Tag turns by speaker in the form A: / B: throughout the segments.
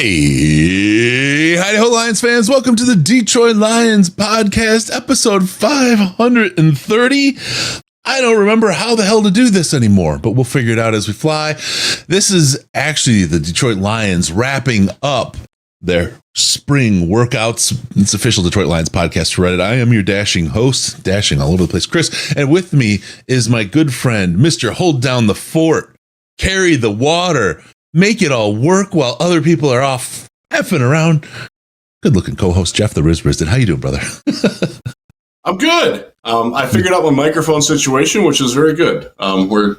A: Hey, howdy-ho, Lions fans. Welcome to the Detroit Lions podcast, episode 530. I don't remember how the hell to do this anymore, but we'll figure it out as we fly. This is actually the Detroit Lions wrapping up their spring workouts. It's official Detroit Lions podcast for Reddit. I am your dashing host, dashing all over the place, Chris, and with me is my good friend, Mr. Hold Down the Fort, carry the water, make it all work while other people are off effing around. Good-looking co-host Jeff the Riz Brisden. How you doing, brother?
B: I'm good. I figured out my microphone situation, which is very good. We're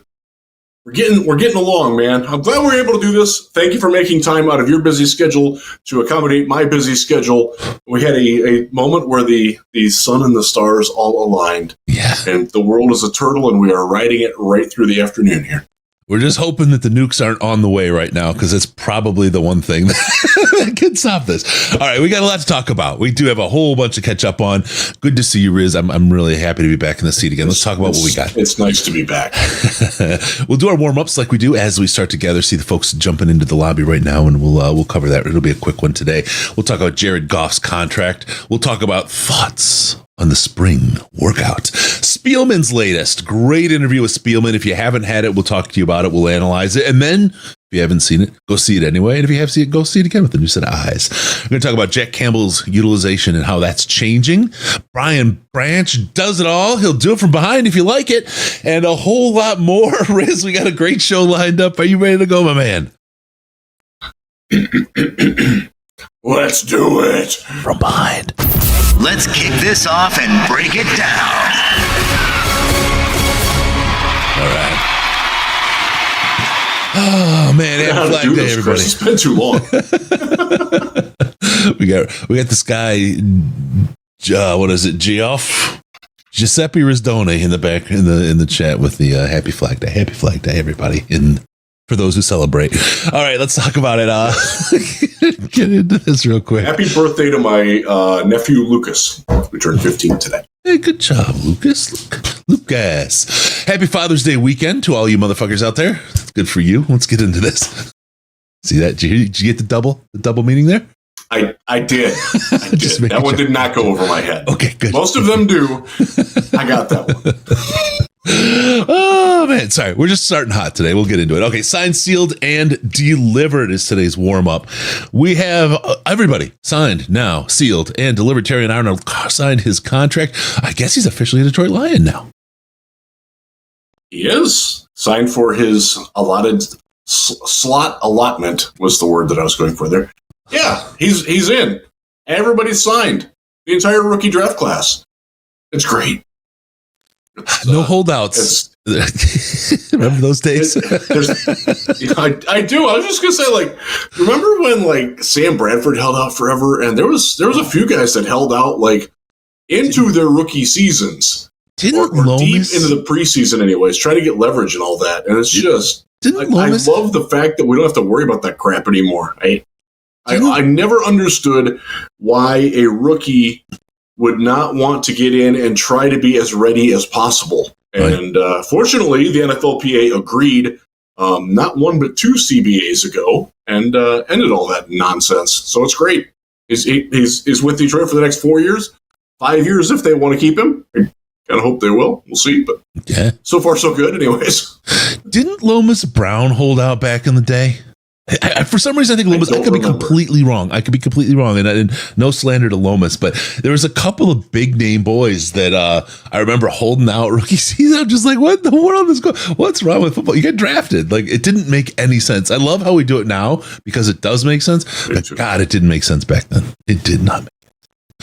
B: getting along, man. I'm glad we're able to do this. Thank you for making time out of your busy schedule to accommodate my busy schedule. We had a moment where the sun and the stars all aligned.
A: Yeah.
B: And the world is a turtle, and we are riding it right through the afternoon here.
A: We're just hoping that the nukes aren't on the way right now, because it's probably the one thing that can stop this. All right, we got a lot to talk about. We do have a whole bunch to catch up on. Good to see you, Riz. I'm really happy to be back in the seat again. Let's talk about what we got.
B: It's nice to be back.
A: We'll do our warm-ups like we do as we start together. See the folks jumping into the lobby right now, and we'll cover that. It'll be a quick one today. We'll talk about Jared Goff's contract. We'll talk about thoughts on the spring workout. Spielman's latest. Great interview with Spielman. If you haven't had it, we'll talk to you about it. We'll analyze it. And then, if you haven't seen it, go see it anyway. And if you have seen it, go see it again with a new set of eyes. We're going to talk about Jack Campbell's utilization and how that's changing. Brian Branch does it all. He'll do it from behind if you like it. And a whole lot more. Riz, we got a great show lined up. Are you ready to go, my man?
B: Let's do it.
A: From behind.
C: Let's kick this off and break it down.
A: All right. Oh man, happy Flag Day, everybody.
B: It's been too long.
A: we got this guy. What is it? Geoff Giuseppe Risdone in the back in the chat with the Happy Flag Day. Happy Flag Day, everybody! For those who celebrate. All right, let's talk about it. Get into this real quick.
B: Happy birthday to my nephew, Lucas, who turned 15 today.
A: Hey, good job, Lucas. Lucas. Happy Father's Day weekend to all you motherfuckers out there. Good for you. Let's get into this. See that? Did you get the double meaning there?
B: I did. That one did not go over my head.
A: Okay, good.
B: Most of them do. I got that one.
A: Oh man, sorry, we're just starting hot today. We'll get into it. Okay, signed, sealed, and delivered is today's warm-up. We have everybody signed now, sealed, and delivered. Terry and Arnold signed his contract. I guess he's officially a Detroit Lion now.
B: He is signed for his allotted slot allotment was the word that I was going for there. Yeah, he's in. Everybody's signed. The entire rookie draft class. It's great.
A: No holdouts. Remember those days?
B: I do. I was just gonna say, remember when Sam Bradford held out forever, and there was a few guys that held out into their rookie seasons, or deep into the preseason, anyways, trying to get leverage and all that. And it's just I love the fact that we don't have to worry about that crap anymore. I never understood why a rookie would not want to get in and try to be as ready as possible. And fortunately, the NFLPA agreed not one but two CBAs ago and ended all that nonsense. So it's great. He's with Detroit for the next 4 years, 5 years if they want to keep him. I kind of hope they will. We'll see. But so far, so good anyways.
A: Didn't Lomas Brown hold out back in the day? For some reason, I think Lomas. I could be completely wrong. And no slander to Lomas, but there was a couple of big name boys that I remember holding out rookie season. I'm just like, what in the world is going? What's wrong with football? You get drafted. It didn't make any sense. I love how we do it now because it does make sense. But God, it didn't make sense back then. It did not make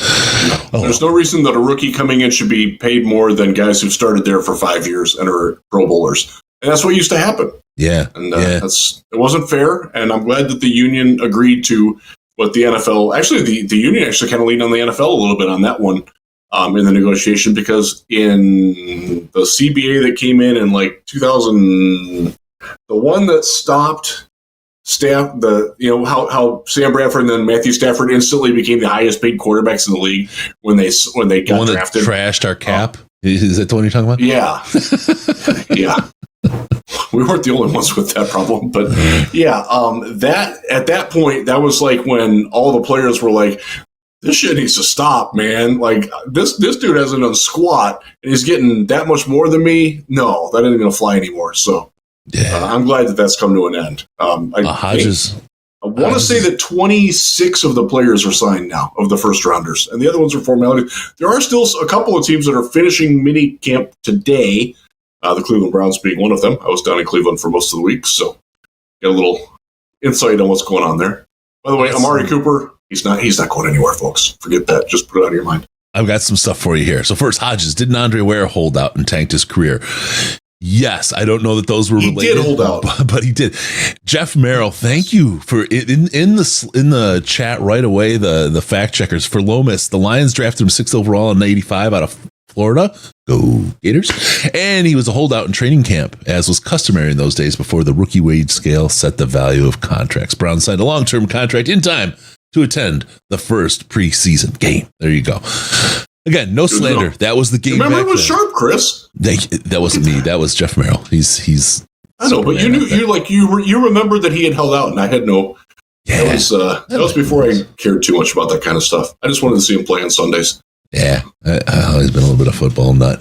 A: sense.
B: There's no reason that a rookie coming in should be paid more than guys who started there for 5 years and are Pro Bowlers. And that's what used to happen.
A: Yeah.
B: And it wasn't fair. And I'm glad that the union agreed to what the NFL, actually, the union actually kind of leaned on the NFL a little bit on that one in the negotiation, because in the CBA that came in 2000, the one that stopped how Sam Bradford and then Matthew Stafford instantly became the highest paid quarterbacks in the league when they got drafted.
A: That trashed our cap. Is that the one you're talking about?
B: Yeah. Yeah. We weren't the only ones with that problem, but yeah, that at that point, that was like when all the players were like, this shit needs to stop, man. Like this dude hasn't done squat and he's getting that much more than me. No, that ain't going to fly anymore. So I'm glad that that's come to an end. I want to say that 26 of the players are signed now of the first rounders, and the other ones are formalities. There are still a couple of teams that are finishing mini camp today. The Cleveland Browns being one of them. I was down in Cleveland for most of the week, so get a little insight on what's going on there. By the way, Amari Cooper, he's not going anywhere, folks. Forget that. Just put it out of your mind.
A: I've got some stuff for you here. So first, Hodges, didn't Andre Ware hold out and tanked his career? Yes, I don't know that those were related.
B: He did hold out,
A: but he did. Jeff Merrill, thank you for in the chat right away. The fact checkers for Lomas, the Lions drafted him 6th overall in '85 out of Florida. Go Gators. And he was a holdout in training camp, as was customary in those days before the rookie wage scale set the value of contracts. Brown signed a long-term contract in time to attend the first preseason game. There you go. Again, no slander. That was the game.
B: Remember, it was sharp, Chris.
A: That wasn't me. That was Jeff Merrill. He's.
B: I know, but you knew you remember that he had held out, and I had no. Yeah, that was before I cared too much about that kind of stuff. I just wanted to see him play on Sundays.
A: Yeah, I've always been a little bit of football nut.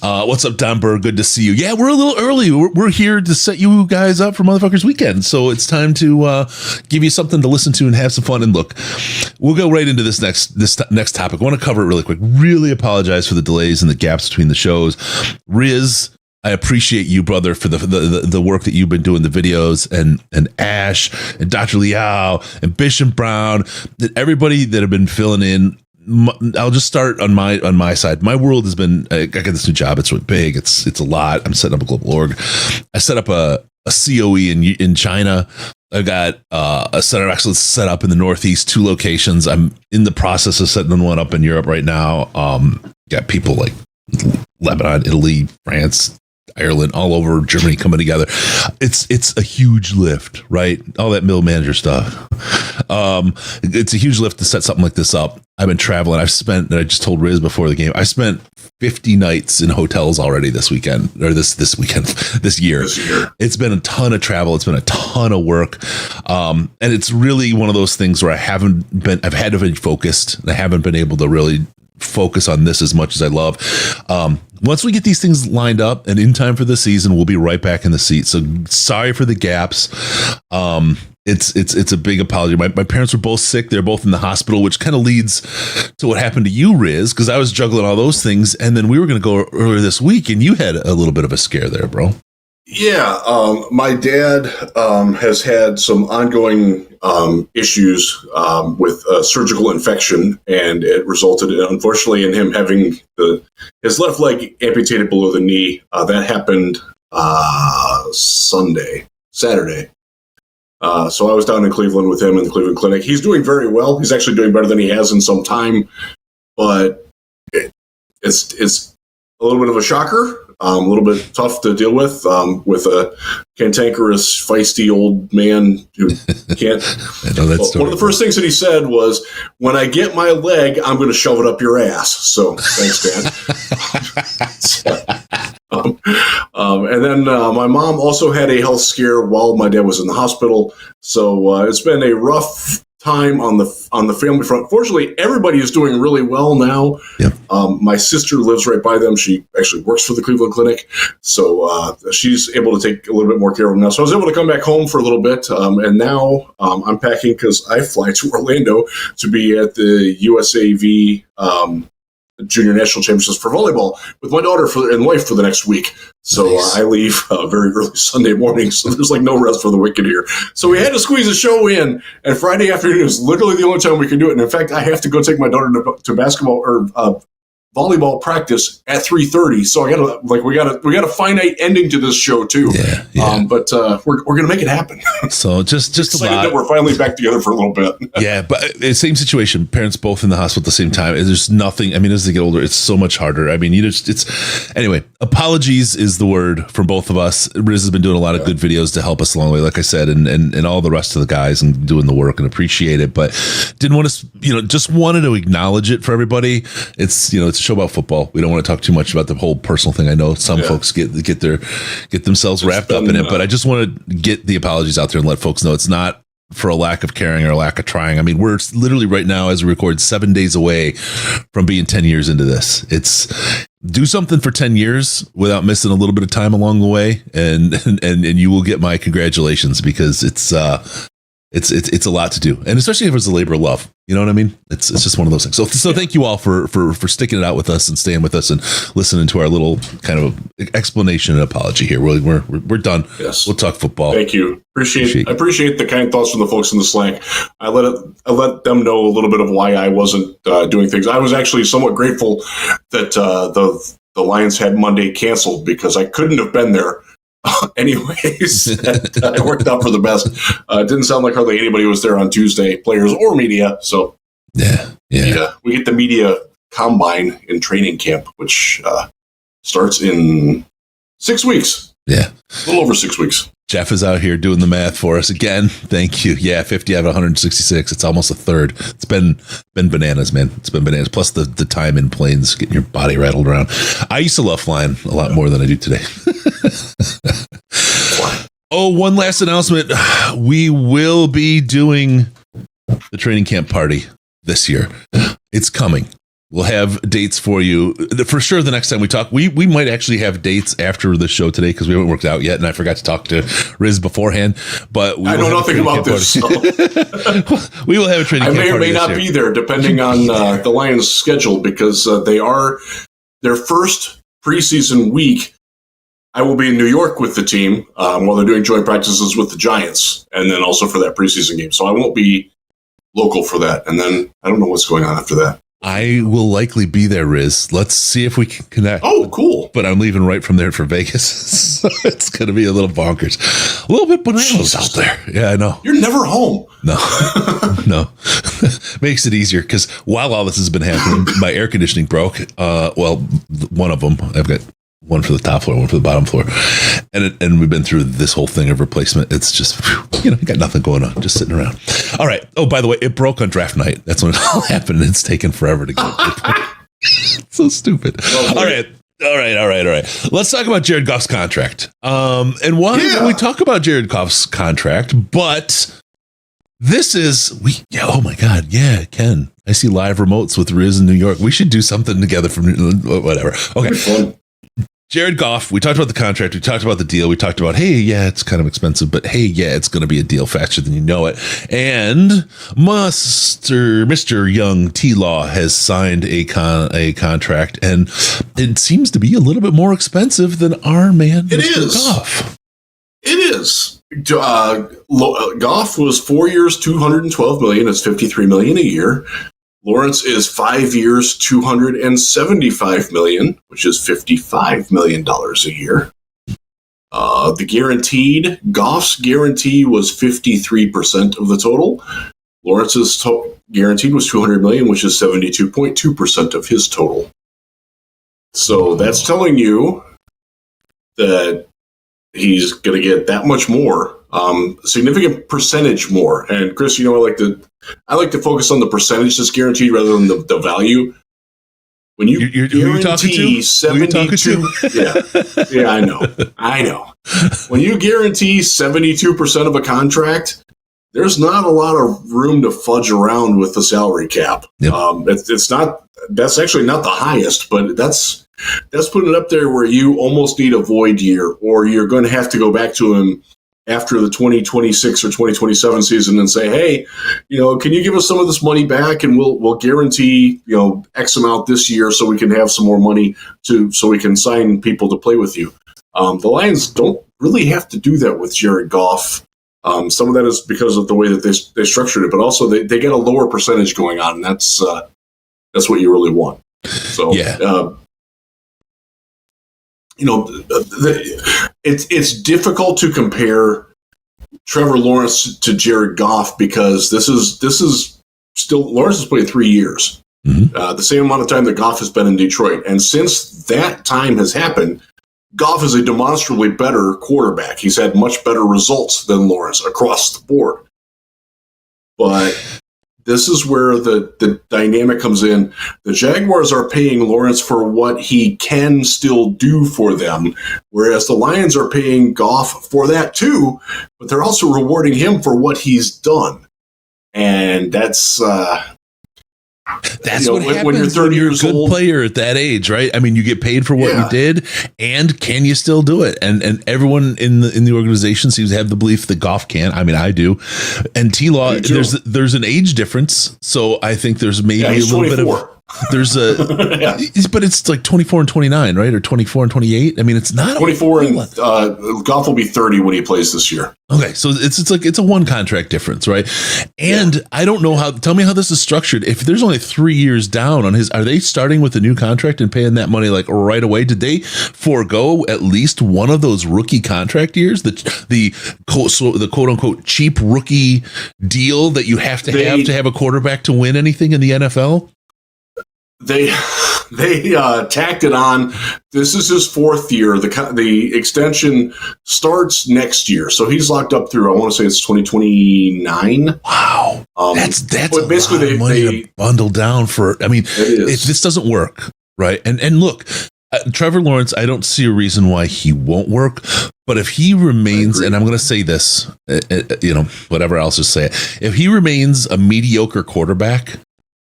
A: What's up, Don Berg? Good to see you. Yeah, we're a little early. We're here to set you guys up for Motherfuckers Weekend. So it's time to give you something to listen to and have some fun. And look, we'll go right into this next topic. I want to cover it really quick. Really apologize for the delays and the gaps between the shows. Riz, I appreciate you, brother, for the work that you've been doing, the videos, and Ash and Dr. Liao and Bish Brown, and everybody that have been filling in. I'll just start on my side. My world has been. I got this new job. It's really big. It's a lot. I'm setting up a global org. I set up a COE in China. I got a center of excellence set up in the Northeast, 2 locations. I'm in the process of setting one up in Europe right now. Got people like Lebanon, Italy, France, Ireland, all over Germany coming together. It's a huge lift, right? All that middle manager stuff. It's a huge lift to set something like this up. I've been traveling. I just told Riz before the game, I spent 50 nights in hotels already this year. It's been a ton of travel. It's been a ton of work. And it's really one of those things where I've had to be focused, and I haven't been able to really focus on this as much as I love. Once we get these things lined up and in time for the season, we'll be right back in the seat. So sorry for the gaps. It's a big apology. My parents were both sick. They're both in the hospital, which kind of leads to what happened to you, Riz, because I was juggling all those things. And then we were going to go earlier this week, and you had a little bit of a scare there, bro.
B: Yeah, my dad has had some ongoing issues with surgical infection, and it resulted, unfortunately, in him having his left leg amputated below the knee. That happened Saturday. So I was down in Cleveland with him in the Cleveland Clinic. He's doing very well. He's actually doing better than he has in some time, but it's a little bit of a shocker. A little bit tough to deal with a cantankerous, feisty old man who can't.
A: I know that story.
B: One of the first things that he said was, "When I get my leg, I'm going to shove it up your ass." So thanks, Dad. And then my mom also had a health scare while my dad was in the hospital. So it's been a rough time on the family front. Fortunately, everybody is doing really well now. Yep. My sister lives right by them. She actually works for the Cleveland Clinic, so she's able to take a little bit more care of them now. So I was able to come back home for a little bit, and now I'm packing because I fly to Orlando to be at the USAV Junior National Championships for volleyball with my daughter and wife for the next week. So nice. I leave very early Sunday morning, so there's like no rest for the wicked here. So we had to squeeze a show in, and Friday afternoon is literally the only time we can do it. And in fact, I have to go take my daughter to basketball or volleyball practice at 3:30. So we got a finite ending to this show too. Yeah. But we're gonna make it happen.
A: So just
B: excited that we're finally back together for a little bit.
A: Yeah, but same situation. Parents both in the hospital at the same time. There's nothing. I mean, as they get older, it's so much harder. I mean, anyway. apologies is the word from both of us. Riz has been doing a lot of good videos to help us along the way, like I said, and all the rest of the guys and doing the work, and appreciate it. But didn't want to, just wanted to acknowledge it for everybody. It's it's a show about football. We don't want to talk too much about the whole personal thing. I know some folks get themselves wrapped up in it, but I just want to get the apologies out there and let folks know it's not for a lack of caring or a lack of trying. I mean, we're literally right now, as we record, 7 days away from being 10 years into this. It's do something for 10 years without missing a little bit of time along the way. And you will get my congratulations, because it's a lot to do. And especially if it's a labor of love, you know what I mean? It's just one of those things. So thank you all for sticking it out with us and staying with us and listening to our little kind of explanation and apology here. We're done.
B: Yes.
A: We'll talk football.
B: Thank you. I appreciate the kind thoughts from the folks in the Slack. I let them know a little bit of why I wasn't doing things. I was actually somewhat grateful that the Lions had Monday canceled, because I couldn't have been there. Anyways, it worked out for the best. It didn't sound like hardly anybody was there on Tuesday, players or media. So
A: yeah.
B: We get the media combine in training camp, which starts in 6 weeks.
A: Yeah,
B: a little over 6 weeks.
A: Jeff is out here doing the math for us again. Thank you. Yeah, 50 out of 166. It's almost a third. It's been bananas, man. It's been bananas. Plus the time in planes, getting your body rattled around. I used to love flying a lot more than I do today. Oh, one last announcement. We will be doing the training camp party this year. It's coming. We'll have dates for you for sure. The next time we talk, we might actually have dates after the show today, because we haven't worked out yet, and I forgot to talk to Riz beforehand. But
B: I know nothing about this. So.
A: We will have a training camp party.
B: I may or may not be there, depending on the Lions' schedule, because they are their first preseason week. I will be in New York with the team while they're doing joint practices with the Giants, and then also for that preseason game. So I won't be local for that, and then I don't know what's going on after that.
A: I will likely be there, Riz. Let's see if we can connect.
B: Oh, cool.
A: But I'm leaving right from there for Vegas. So it's going to be a little bonkers. A little bit bananas out there. Yeah, I know.
B: You're never home.
A: No. No. Makes it easier, because while all this has been happening, my air conditioning broke. One of them. I've got one for the top floor, one for the bottom floor. And we've been through this whole thing of replacement. It's just, got nothing going on, just sitting around. All right. Oh, by the way, it broke on draft night. That's when it all happened. It's taken forever to get. So stupid. All right. Let's talk about Jared Goff's contract. And why don't we talk about Jared Goff's contract? But this is, oh my God. Yeah, Ken. I see live remotes with Riz in New York. We should do something together from whatever. Okay. Jared Goff, we talked about the contract. We talked about the deal. We talked about, hey, yeah, it's kind of expensive, but hey, yeah, it's going to be a deal faster than you know it. And Mr. Young T-Law has signed a contract, and it seems to be a little bit more expensive than our man, Mr. Goff.
B: It is. Goff was 4 years, $212 million. It's $53 million a year. Lawrence is 5 years, $275 million, which is $55 million a year. The guaranteed, Goff's guarantee was 53% of the total. Lawrence's guaranteed was $200 million, which is 72.2% of his total. So that's telling you that he's going to get that much more, significant percentage more. And Chris, I like to focus on the percentage that's guaranteed rather than the value. When you guarantee 72, yeah, I know. When you guarantee 72% of a contract, there's not a lot of room to fudge around with the salary cap. Yep. It's not. That's actually not the highest, but that's putting it up there where you almost need a void year, or you're going to have to go back to him after the 2026 or 2027 season and say, hey, can you give us some of this money back, and we'll guarantee X amount this year so we can have some more money so we can sign people to play with you. The Lions don't really have to do that with Jared Goff. Some of that is because of the way that they structured it, but also they get a lower percentage going on, and that's what you really want. So
A: yeah.
B: It's difficult to compare Trevor Lawrence to Jared Goff, because this is still, Lawrence has played 3 years, the same amount of time that Goff has been in Detroit. And since that time has happened, Goff is a demonstrably better quarterback. He's had much better results than Lawrence across the board. But this is where the dynamic comes in. The Jaguars are paying Lawrence for what he can still do for them, whereas the Lions are paying Goff for that too, but they're also rewarding him for what he's done. And that's
A: what happens when you're 30 years old. Good player at that age, right? I mean, you get paid for what you did, and can you still do it? And everyone in the organization seems to have the belief that Goff can. I mean, I do. And T-Law, there's an age difference, so I think there's maybe a little 24. Bit of. There's a, but it's like 24 and 29, right? Or 24 and 28. I mean, it's not
B: 24 and Goff will be 30 when he plays this year.
A: Okay, so it's a one contract difference, right? And I don't know tell me how this is structured. If there's only 3 years down on his, are they starting with a new contract and paying that money like right away? Did they forego at least one of those rookie contract years? The quote unquote cheap rookie deal that you have to have a quarterback to win anything in the NFL?
B: They tacked it on. This is his fourth year. The extension starts next year, so he's locked up through. I want to say it's 2029.
A: Wow, that's but basically a lot of money to bundle down for. I mean, if this doesn't work, right? And look, Trevor Lawrence, I don't see a reason why he won't work. But if he remains, and I'm going to say this, whatever else to say it, if he remains a mediocre quarterback.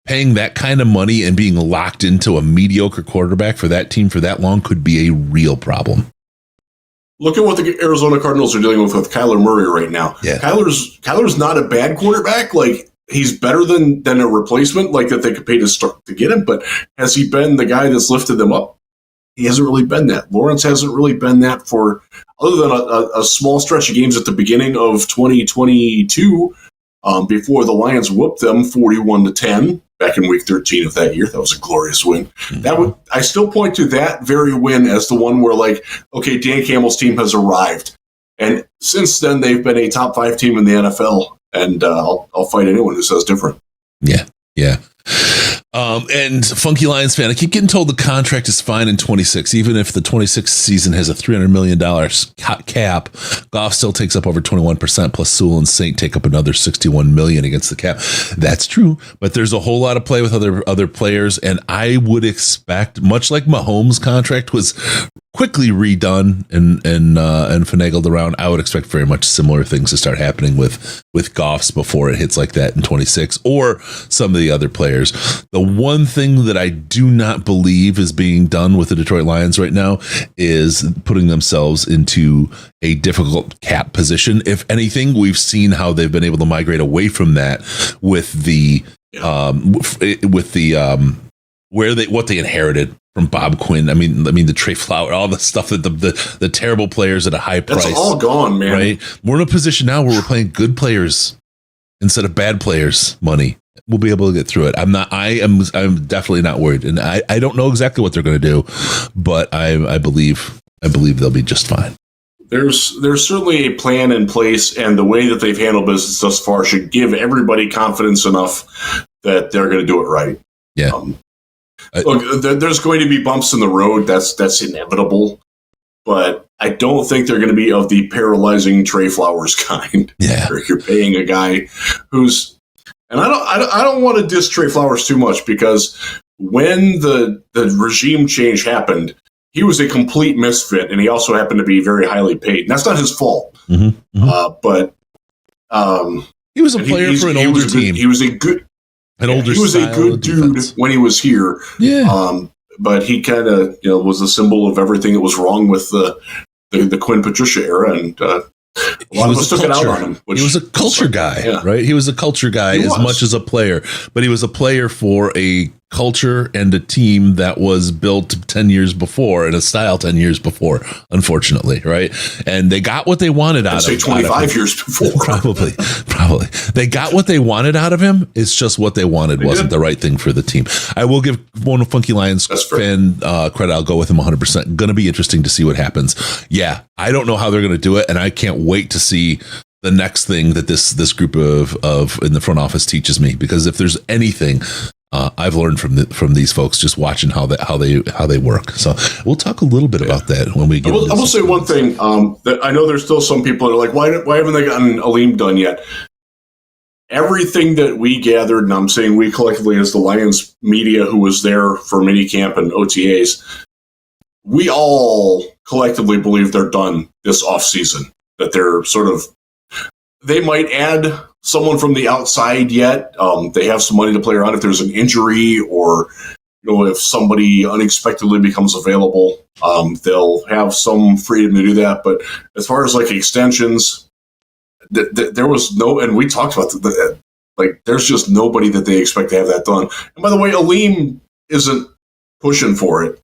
A: Paying that kind of money and being locked into a mediocre quarterback for that team for that long could be a real problem.
B: Look at what the Arizona Cardinals are dealing with Kyler Murray right now.
A: Yeah.
B: Kyler's not a bad quarterback. Like, he's better than a replacement, like that they could pay to get him. But has he been the guy that's lifted them up? He hasn't really been that. Lawrence hasn't really been that for other than a small stretch of games at the beginning of 2022 before the Lions whooped them 41-10. Back in week 13 of that year. That was a glorious win. Mm-hmm. I still point to that very win as the one where, like, okay, Dan Campbell's team has arrived. And since then, they've been a top 5 team in the NFL. And I'll fight anyone who says different.
A: Yeah. And Funky Lions fan, I keep getting told the contract is fine in 26, even if the 26 season has a $300 million cap. Goff still takes up over 21%, plus Sewell and Saint take up another $61 million against the cap. That's true, but there's a whole lot of play with other players, and I would expect, much like Mahomes' contract was quickly redone and finagled around, I would expect very much similar things to start happening with Goff's before it hits like that in 26, or some of the other players. The one thing that I do not believe is being done with the Detroit Lions right now is putting themselves into a difficult cap position. If anything, we've seen how they've been able to migrate away from that with what they inherited from Bob Quinn. I mean the Trey Flower, all the stuff that the terrible players at a high price.
B: That's all gone, man.
A: Right? We're in a position now where we're playing good players instead of bad players money. We'll be able to get through it. I'm definitely not worried. And I don't know exactly what they're going to do, but I believe they'll be just fine.
B: There's certainly a plan in place, and the way that they've handled business thus far should give everybody confidence enough that they're going to do it right.
A: Yeah.
B: Look, there's going to be bumps in the road. That's inevitable. But I don't think they're going to be of the paralyzing Trey Flowers kind.
A: Yeah.
B: Where you're paying a guy who's, and I don't want to diss Trey Flowers too much, because when the regime change happened, he was a complete misfit, and he also happened to be very highly paid. And that's not his fault.
A: Mm-hmm. Mm-hmm.
B: But
A: he was a player for an older team.
B: He was a good. He was a good dude when he was here.
A: Yeah.
B: But he kind of, was a symbol of everything that was wrong with the Quinn Patricia era, and a lot of us took it out on him.
A: He was a culture guy, right? He was a culture guy as much as a player, but he was a player for a culture and a team that was built 10 years before and a style 10 years before, unfortunately, right? And they got what they wanted out of him.
B: 25 years before.
A: Probably. They got what they wanted out of him. It's just what they wanted wasn't the right thing for the team. I will give one Funky Lions fan credit. I'll go with him 100%. Going to be interesting to see what happens. Yeah, I don't know how they're going to do it, and I can't wait to see the next thing that this group of in the front office teaches me, because if there's anything I've learned from these folks just watching how they work. So we'll talk a little bit about that when we get.
B: I will say one thing. That I know there's still some people that are like, why haven't they gotten Aleem done yet? Everything that we gathered, and I'm saying we collectively as the Lions media who was there for minicamp and OTAs, we all collectively believe they're done this offseason. That they're they might add someone from the outside yet. They have some money to play around if there's an injury or if somebody unexpectedly becomes available. They'll have some freedom to do that. But as far as like extensions, there was no, and we talked about that. Like, there's just nobody that they expect to have that done. And by the way, Aleem isn't pushing for it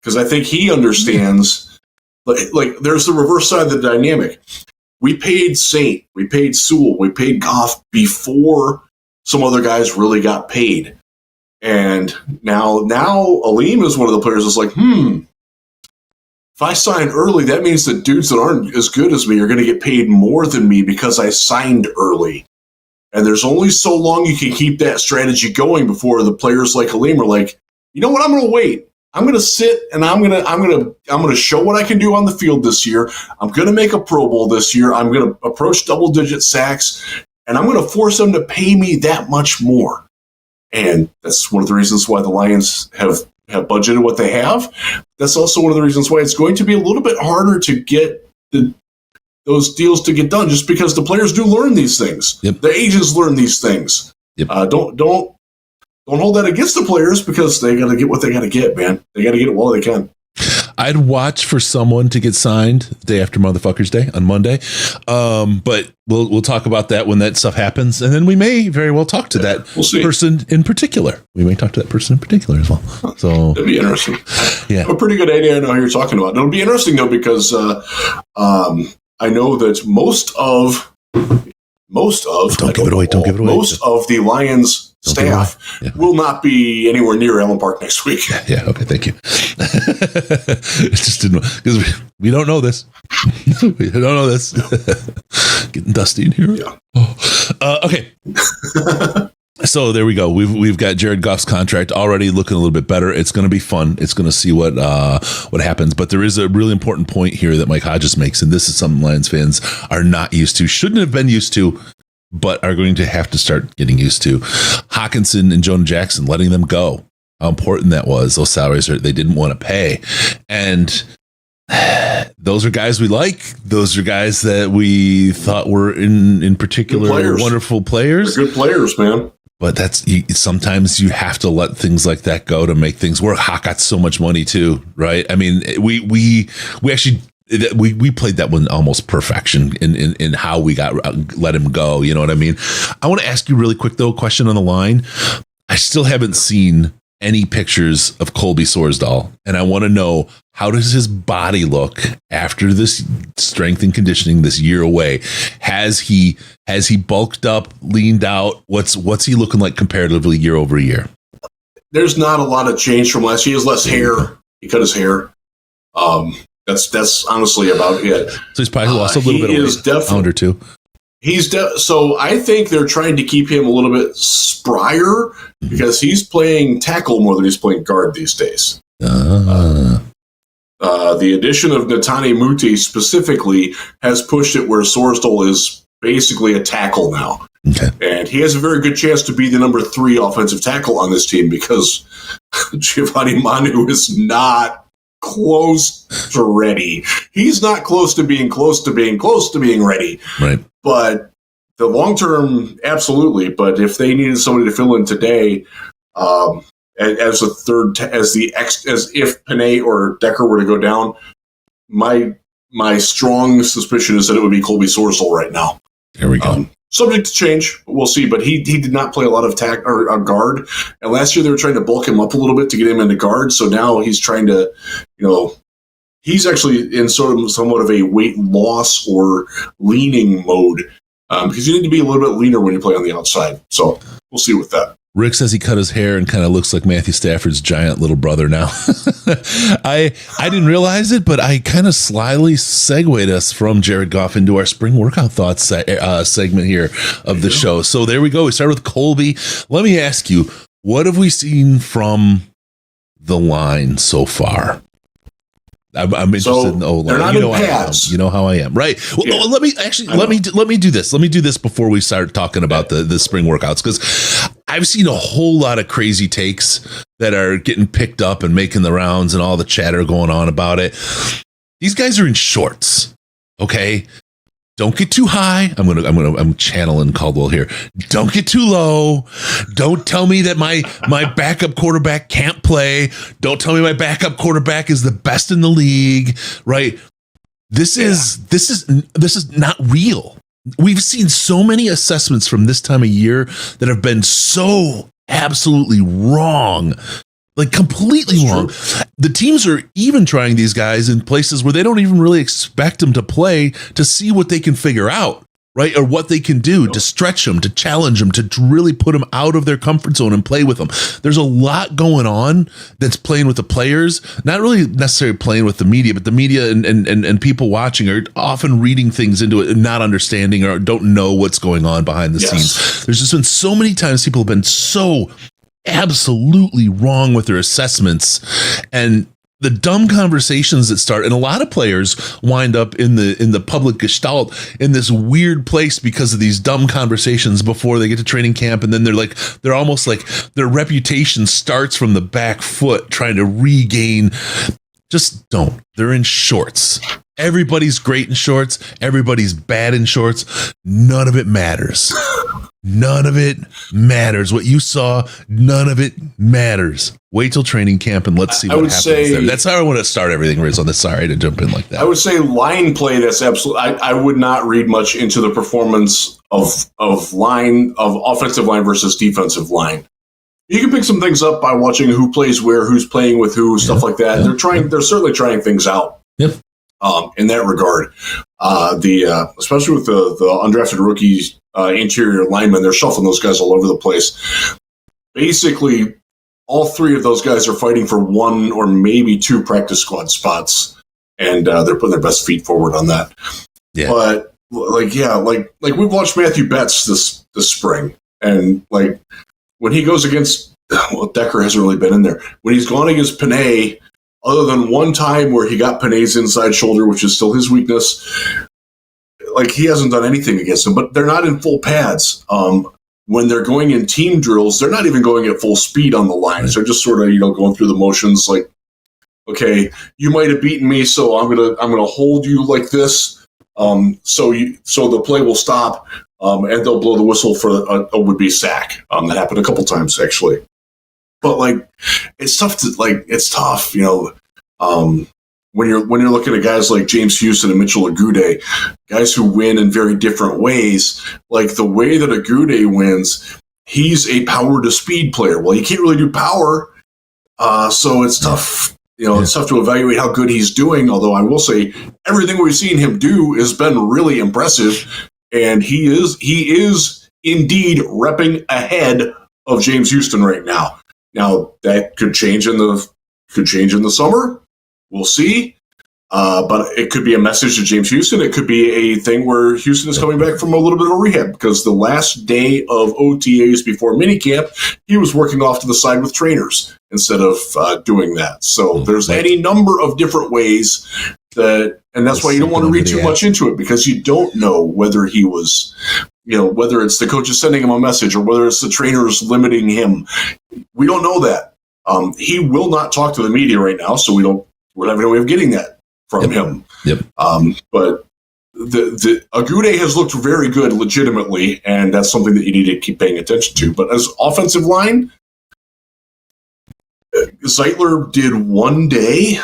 B: because I think he understands. Like, there's the reverse side of the dynamic. We paid Saint, we paid Sewell, we paid Goff before some other guys really got paid. And now Aleem is one of the players that's like, if I sign early, that means that dudes that aren't as good as me are going to get paid more than me because I signed early. And there's only so long you can keep that strategy going before the players like Aleem are like, you know what, I'm going to wait. I'm going to sit and I'm going to show what I can do on the field this year. I'm going to make a Pro Bowl this year. I'm going to approach double-digit sacks, and I'm going to force them to pay me that much more. And that's one of the reasons why the Lions have budgeted what they have. That's also one of the reasons why it's going to be a little bit harder to get those deals to get done, just because the players do learn these things.
A: Yep.
B: The agents learn these things.
A: Yep.
B: Don't hold that against the players because they got to get what they got to get, man. They got to get it while they can.
A: I'd watch for someone to get signed the day after Motherfuckers Day on Monday. But we'll talk about that when that stuff happens. And then we may very well talk to that person in particular. We may talk to that person in particular as well. So
B: that'd be interesting.
A: Yeah.
B: I have a pretty good idea. I know who you're talking about. It'll be interesting though, because I know that most of
A: don't give it away.
B: Most of the Lions staff will not be anywhere near Allen Park next week.
A: Yeah. Okay. Thank you. It just didn't, because we don't know this. We don't know this. Getting dusty in here. Yeah. Okay. So there we go. We've got Jared Goff's contract already looking a little bit better. It's going to be fun. It's going to see what happens. But there is a really important point here that Mike Hodges makes, and this is something Lions fans are not used to, shouldn't have been used to, but are going to have to start getting used to. Hockenson and Jonah Jackson, letting them go. How important that was. Those salaries they didn't want to pay. And those are guys we like. Those are guys that we thought were in particular wonderful players.
B: They're good players, man.
A: But sometimes you have to let things like that go to make things work. Hawk got so much money too, right? I mean, we actually we played that one almost perfection in how we let him go. You know what I mean? I want to ask you really quick though, question on the line. I still haven't seen any pictures of Colby Sorsdahl, and I want to know, how does his body look after this strength and conditioning this year away? Has he bulked up, leaned out? What's he looking like comparatively year over year?
B: There's not a lot of change from last year. He has less hair. He cut his hair. That's honestly about it.
A: So he's probably lost a little bit of weight, a pound or two.
B: So I think they're trying to keep him a little bit sprier because he's playing tackle more than he's playing guard these days. The addition of Netane Muti specifically has pushed it where Sorsdahl is basically a tackle now.
A: Okay.
B: And he has a very good chance to be the number 3 offensive tackle on this team because Giovanni Manu is not close to ready. He's not close to being ready.
A: Right.
B: But the long term, absolutely. But if they needed somebody to fill in today, as a third, as if Panay or Decker were to go down, my strong suspicion is that it would be Colby Sorsdahl right now.
A: There we go.
B: Subject to change, we'll see. But he did not play a lot of guard, and last year they were trying to bulk him up a little bit to get him into guard. So now he's trying to, he's actually in somewhat of a weight loss or leaning mode because you need to be a little bit leaner when you play on the outside. So we'll see with that.
A: Rick says he cut his hair and kind of looks like Matthew Stafford's giant little brother now. I didn't realize it, but I kind of slyly segued us from Jared Goff into our spring workout thoughts segment here of the show. So there we go. We started with Colby. Let me ask you, what have we seen from the line so far? I'm interested in the O-line.
B: They're not in pads.
A: You know how I am, right? Well,
B: Yeah.
A: let me do this. Let me do this before we start talking about the spring workouts, because I've seen a whole lot of crazy takes that are getting picked up and making the rounds, and all the chatter going on about it. These guys are in shorts, okay? Don't get too high. I'm channeling Caldwell here. Don't get too low. Don't tell me that my backup quarterback can't play. Don't tell me my backup quarterback is the best in the league, right? This is not real. We've seen so many assessments from this time of year that have been so absolutely wrong. Like completely wrong. The teams are even trying these guys in places where they don't even really expect them to play, to see what they can figure out, right? Or what they can do to stretch them, to challenge them, to really put them out of their comfort zone and play with them. There's a lot going on that's playing with the players, not really necessarily playing with the media, but the media and people watching are often reading things into it and not understanding or don't know what's going on behind the scenes. There's just been so many times people have been so absolutely wrong with their assessments, and the dumb conversations that start, and a lot of players wind up in the public gestalt in this weird place because of these dumb conversations before they get to training camp, and then they're almost like their reputation starts from the back foot trying to regain. Just don't. They're in shorts. Everybody's great in shorts. Everybody's bad in shorts. None of it matters. None of it matters. What you saw, none of it matters. Wait till training camp and let's see what happens there. That's how I want to start everything, Riz, on this. Sorry to jump in like that.
B: I would say line play, that's absolutely, I would not read much into the performance of offensive line versus defensive line. You can pick some things up by watching who plays where, who's playing with who, stuff like that. They're certainly trying things out.
A: Yep.
B: In that regard, especially with the undrafted rookies, interior linemen, they're shuffling those guys all over the place. Basically, all three of those guys are fighting for one or maybe two practice squad spots, and they're putting their best feet forward on that. Yeah. But like we've watched Matthew Betts this spring, and like when he goes against, Decker hasn't really been in there. When he's gone against Panay, other than one time where he got Panay's inside shoulder, which is still his weakness, like he hasn't done anything against him. But they're not in full pads. When they're going in team drills, they're not even going at full speed on the lines. They're just sort of going through the motions. Like, okay, you might have beaten me, so I'm gonna hold you like this, so the play will stop, and they'll blow the whistle for a would-be sack. That happened a couple times actually. But like, it's tough when you're looking at guys like James Houston and Mitchell Agude, guys who win in very different ways. Like the way that Agude wins, he's a power to speed player. Well, he can't really do power, so it's tough. It's tough to evaluate how good he's doing. Although I will say, everything we've seen him do has been really impressive, and he is indeed repping ahead of James Houston right now. Now that could change in the summer. We'll see. But it could be a message to James Houston. It could be a thing where Houston is coming back from a little bit of a rehab, because the last day of OTAs before minicamp, he was working off to the side with trainers instead of doing that. So there's any number of different ways and that's why you don't want to read too much into it, because you don't know whether he was, whether it's the coaches sending him a message or whether it's the trainers limiting him. We don't know that. He will not talk to the media right now, so we don't have any way of getting that from him. Yep. But the Agude has looked very good legitimately, and that's something that you need to keep paying attention to. But as offensive line, Zeitler did one day,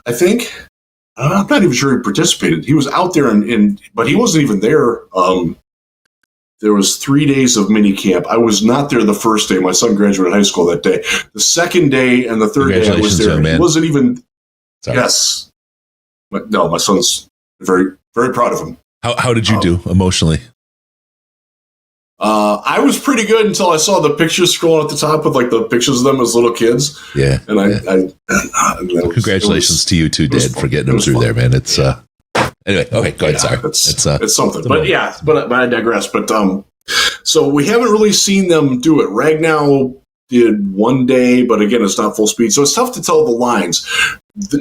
B: I think. I'm not even sure he participated. He was out there, but he wasn't even there. There was 3 days of minicamp. I was not there the first day. My son graduated high school that day. The second day and the third day I was there. He wasn't even. Sorry. Yes. But no, my son's very, very proud of him.
A: How did you do emotionally?
B: I was pretty good until I saw the pictures scrolling at the top with like the pictures of them as little kids.
A: Yeah.
B: And
A: congratulations to you too, Dad, for getting them through there, man. It's anyway. Okay, go ahead. Sorry,
B: it's something. But yeah, but I digress. But so we haven't really seen them do it. Ragnow did one day, but again, it's not full speed. So it's tough to tell the lines.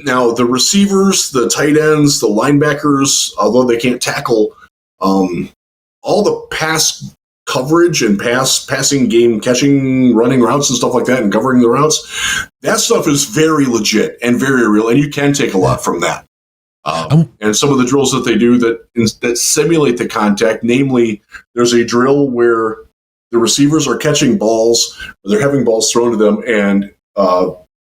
B: Now, the receivers, the tight ends, the linebackers, although they can't tackle, all the pass coverage and passing game, catching, running routes and stuff like that and covering the routes, that stuff is very legit and very real, and you can take a lot from that. And some of the drills that they do that simulate the contact, namely, there's a drill where the receivers are catching balls, or they're having balls thrown to them, and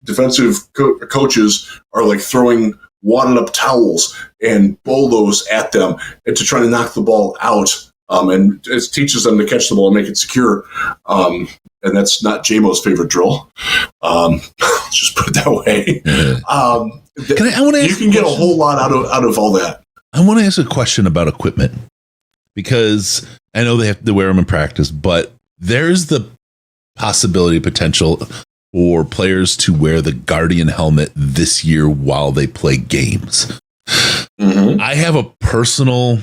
B: defensive coaches are like throwing wadded up towels and bulldoze at them and to try to knock the ball out. And it teaches them to catch the ball and make it secure. And that's not JMO's favorite drill. Just put it that way. You can get a whole lot out of all that.
A: I want to ask a question about equipment, because I know they have to wear them in practice, but there's the potential for players to wear the Guardian helmet this year while they play games. Mm-hmm. I have a personal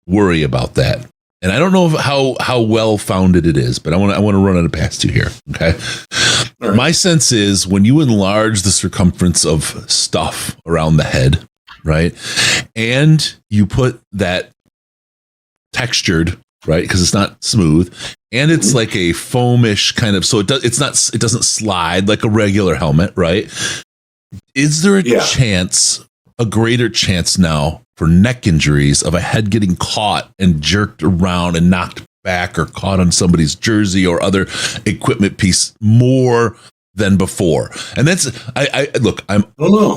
A: worry about that, and I don't know how well founded it is, but I want to run it past you here. Okay, right. My sense is when you enlarge the circumference of stuff around the head, right, and you put that textured, right, because it's not smooth, and it's like a foamish kind of, so it doesn't slide like a regular helmet, right? Is there a greater chance now for neck injuries of a head getting caught and jerked around and knocked back or caught on somebody's jersey or other equipment piece more than before? And that's, I'm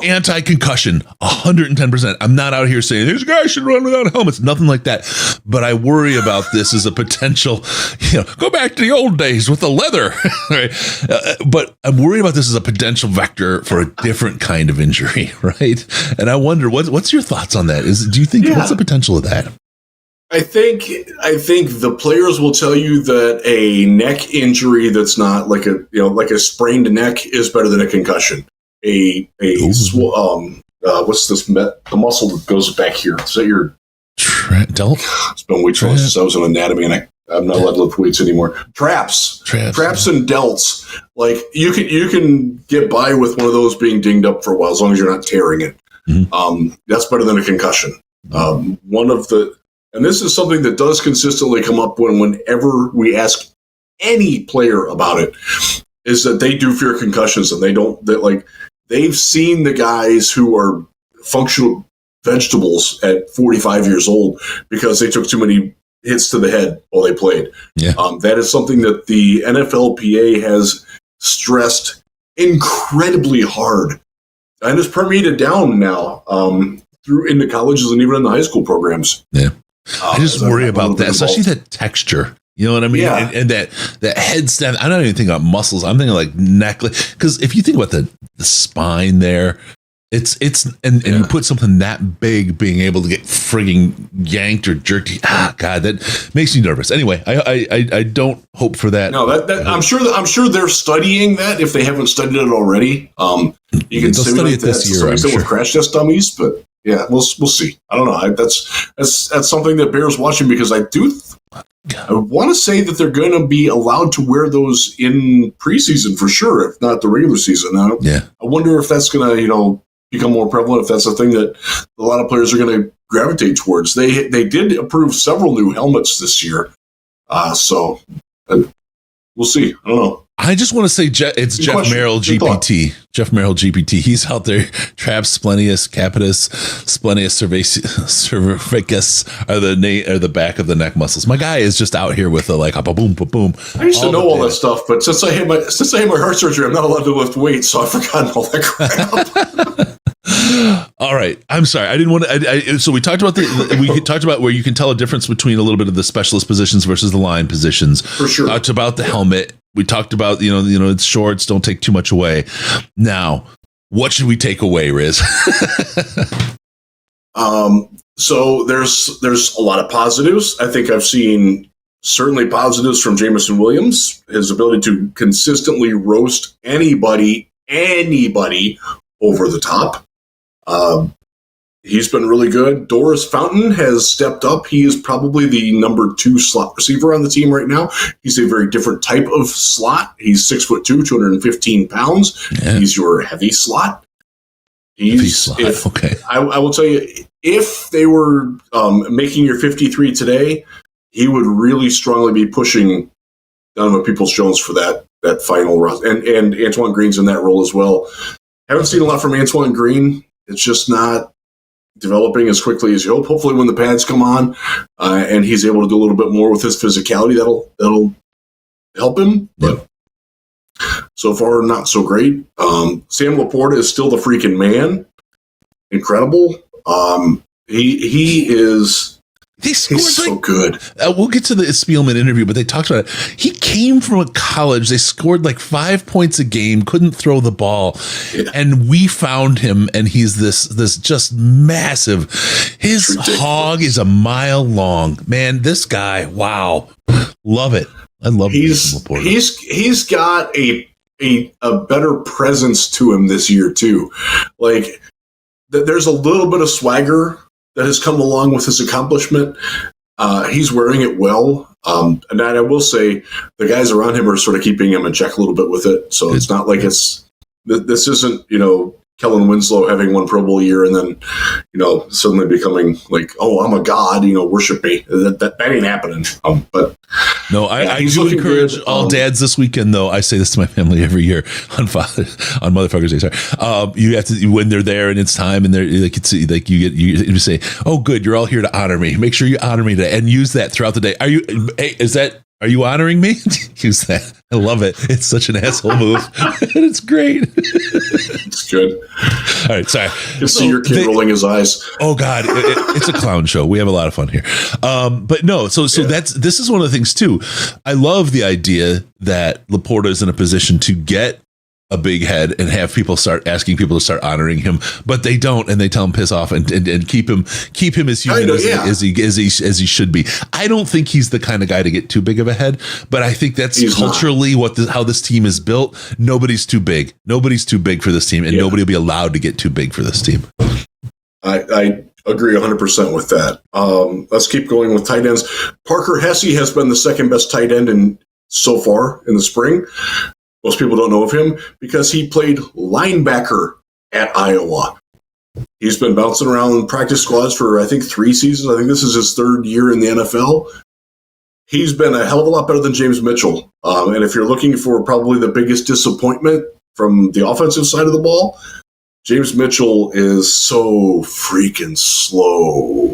A: anti-concussion 110%. I'm not out here saying these guys should run without helmets, nothing like that. But I worry about this as a potential, go back to the old days with the leather, right? But I'm worried about this as a potential vector for a different kind of injury, right? And I wonder, what's your thoughts on that? Do you think, what's the potential of that?
B: I think the players will tell you that a neck injury that's not like a sprained neck is better than a concussion. What's this? The muscle that goes back here. Is that your
A: delt?
B: It's been way too long since I was in anatomy, and I'm not allowed to lift weights anymore. Traps and delts. Like you can get by with one of those being dinged up for a while as long as you're not tearing it. Mm-hmm. That's better than a concussion. And this is something that does consistently come up whenever we ask any player about it, is that they do fear concussions, and they've seen the guys who are functional vegetables at 45 years old because they took too many hits to the head while they played. Yeah. That is something that the NFLPA has stressed incredibly hard, and it's permeated down now through into colleges and even in the high school programs. Yeah.
A: I just worry about that, especially that texture. You know what I mean? Yeah. And that head stand. I'm not even thinking about muscles. I'm thinking like neck. Because if you think about the spine there, and you put something that big being able to get frigging yanked or jerked. God, that makes me nervous. Anyway, I don't hope for that.
B: No, I'm sure they're studying that if they haven't studied it already. You can study it this year. With crash test dummies, but. Yeah, we'll see. I don't know. That's something that bears watching, because I want to say that they're going to be allowed to wear those in preseason for sure, if not the regular season. I wonder if that's going to become more prevalent, if that's a thing that a lot of players are going to gravitate towards. They did approve several new helmets this year, so we'll see. I don't know.
A: I just want to say it's Jeff Merrill, GPT. Jeff Merrill, GPT. He's out there. Traps, splenius, capitis, splenius cervicus are the back of the neck muscles. My guy is just out here with a boom, boom.
B: I used to know all that stuff, but since I had my heart surgery, I'm not allowed to lift weights, so I've forgotten all that crap.
A: All right. I'm sorry. I didn't want to. So we talked about we talked about where you can tell a difference between a little bit of the specialist positions versus the line positions. For sure. Talked about the helmet. We talked about it's shorts. Don't take too much away. Now, what should we take away, Riz?
B: So there's a lot of positives. I think I've seen certainly positives from Jameson Williams. His ability to consistently roast anybody over the top. He's been really good. Doris Fountain has stepped up. He is probably the number 2 slot receiver on the team right now. He's a very different type of slot. He's 6'2", 215 pounds. Yeah. He's your heavy slot.
A: Okay.
B: I will tell you, if they were making your 53 today, he would really strongly be pushing Donovan Peoples-Jones for that final run. And Antoine Green's in that role as well. Haven't seen a lot from Antoine Green. It's just not developing as quickly as you hope. Hopefully when the pads come on and he's able to do a little bit more with his physicality, that'll help him. But so far, not so great. Sam Laporta is still the freaking man. Incredible. He's so good.
A: We'll get to the Spielman interview, but they talked about it. He came from a college. They scored like 5 points a game, couldn't throw the ball. Yeah. And we found him, and he's this just massive. His hog is a mile long. Man, this guy, wow. Love it. I love Laporta.
B: He's got a better presence to him this year, too. Like, there's a little bit of swagger that has come along with his accomplishment. He's wearing it well. And I will say the guys around him are sort of keeping him in check a little bit with it. So it's not like this isn't, Kellen Winslow having one Pro Bowl year and then, suddenly becoming like, oh, I'm a god, worship me. That ain't happening. But
A: no, I do encourage all dads this weekend, though. I say this to my family every year on Motherfuckers Day. Sorry, you have to, when they're there and it's time, and they're like you say, oh, good, you're all here to honor me. Make sure you honor me today, and use that throughout the day. Are you honoring me? Use that. I love it. It's such an asshole move. And it's great.
B: It's good.
A: All right, sorry.
B: You see your kid rolling his eyes.
A: Oh God, it's a clown show. We have a lot of fun here. But no, so this is one of the things too. I love the idea that Laporta is in a position to get a big head and have people start asking people to start honoring him, but they don't, and they tell him piss off and keep him as human as he should be. I don't think he's the kind of guy to get too big of a head, but I think that's culturally how this team is built. Nobody's too big. Nobody's too big for this team, and nobody will be allowed to get too big for this team.
B: I agree 100% with that. Let's keep going with tight ends. Parker Hesse has been the second best tight end so far in the spring. Most people don't know of him because he played linebacker at Iowa. He's been bouncing around practice squads for, I think, 3 seasons. I think this is his 3rd year in the NFL. He's been a hell of a lot better than James Mitchell. And if you're looking for probably the biggest disappointment from the offensive side of the ball, James Mitchell is so freaking slow.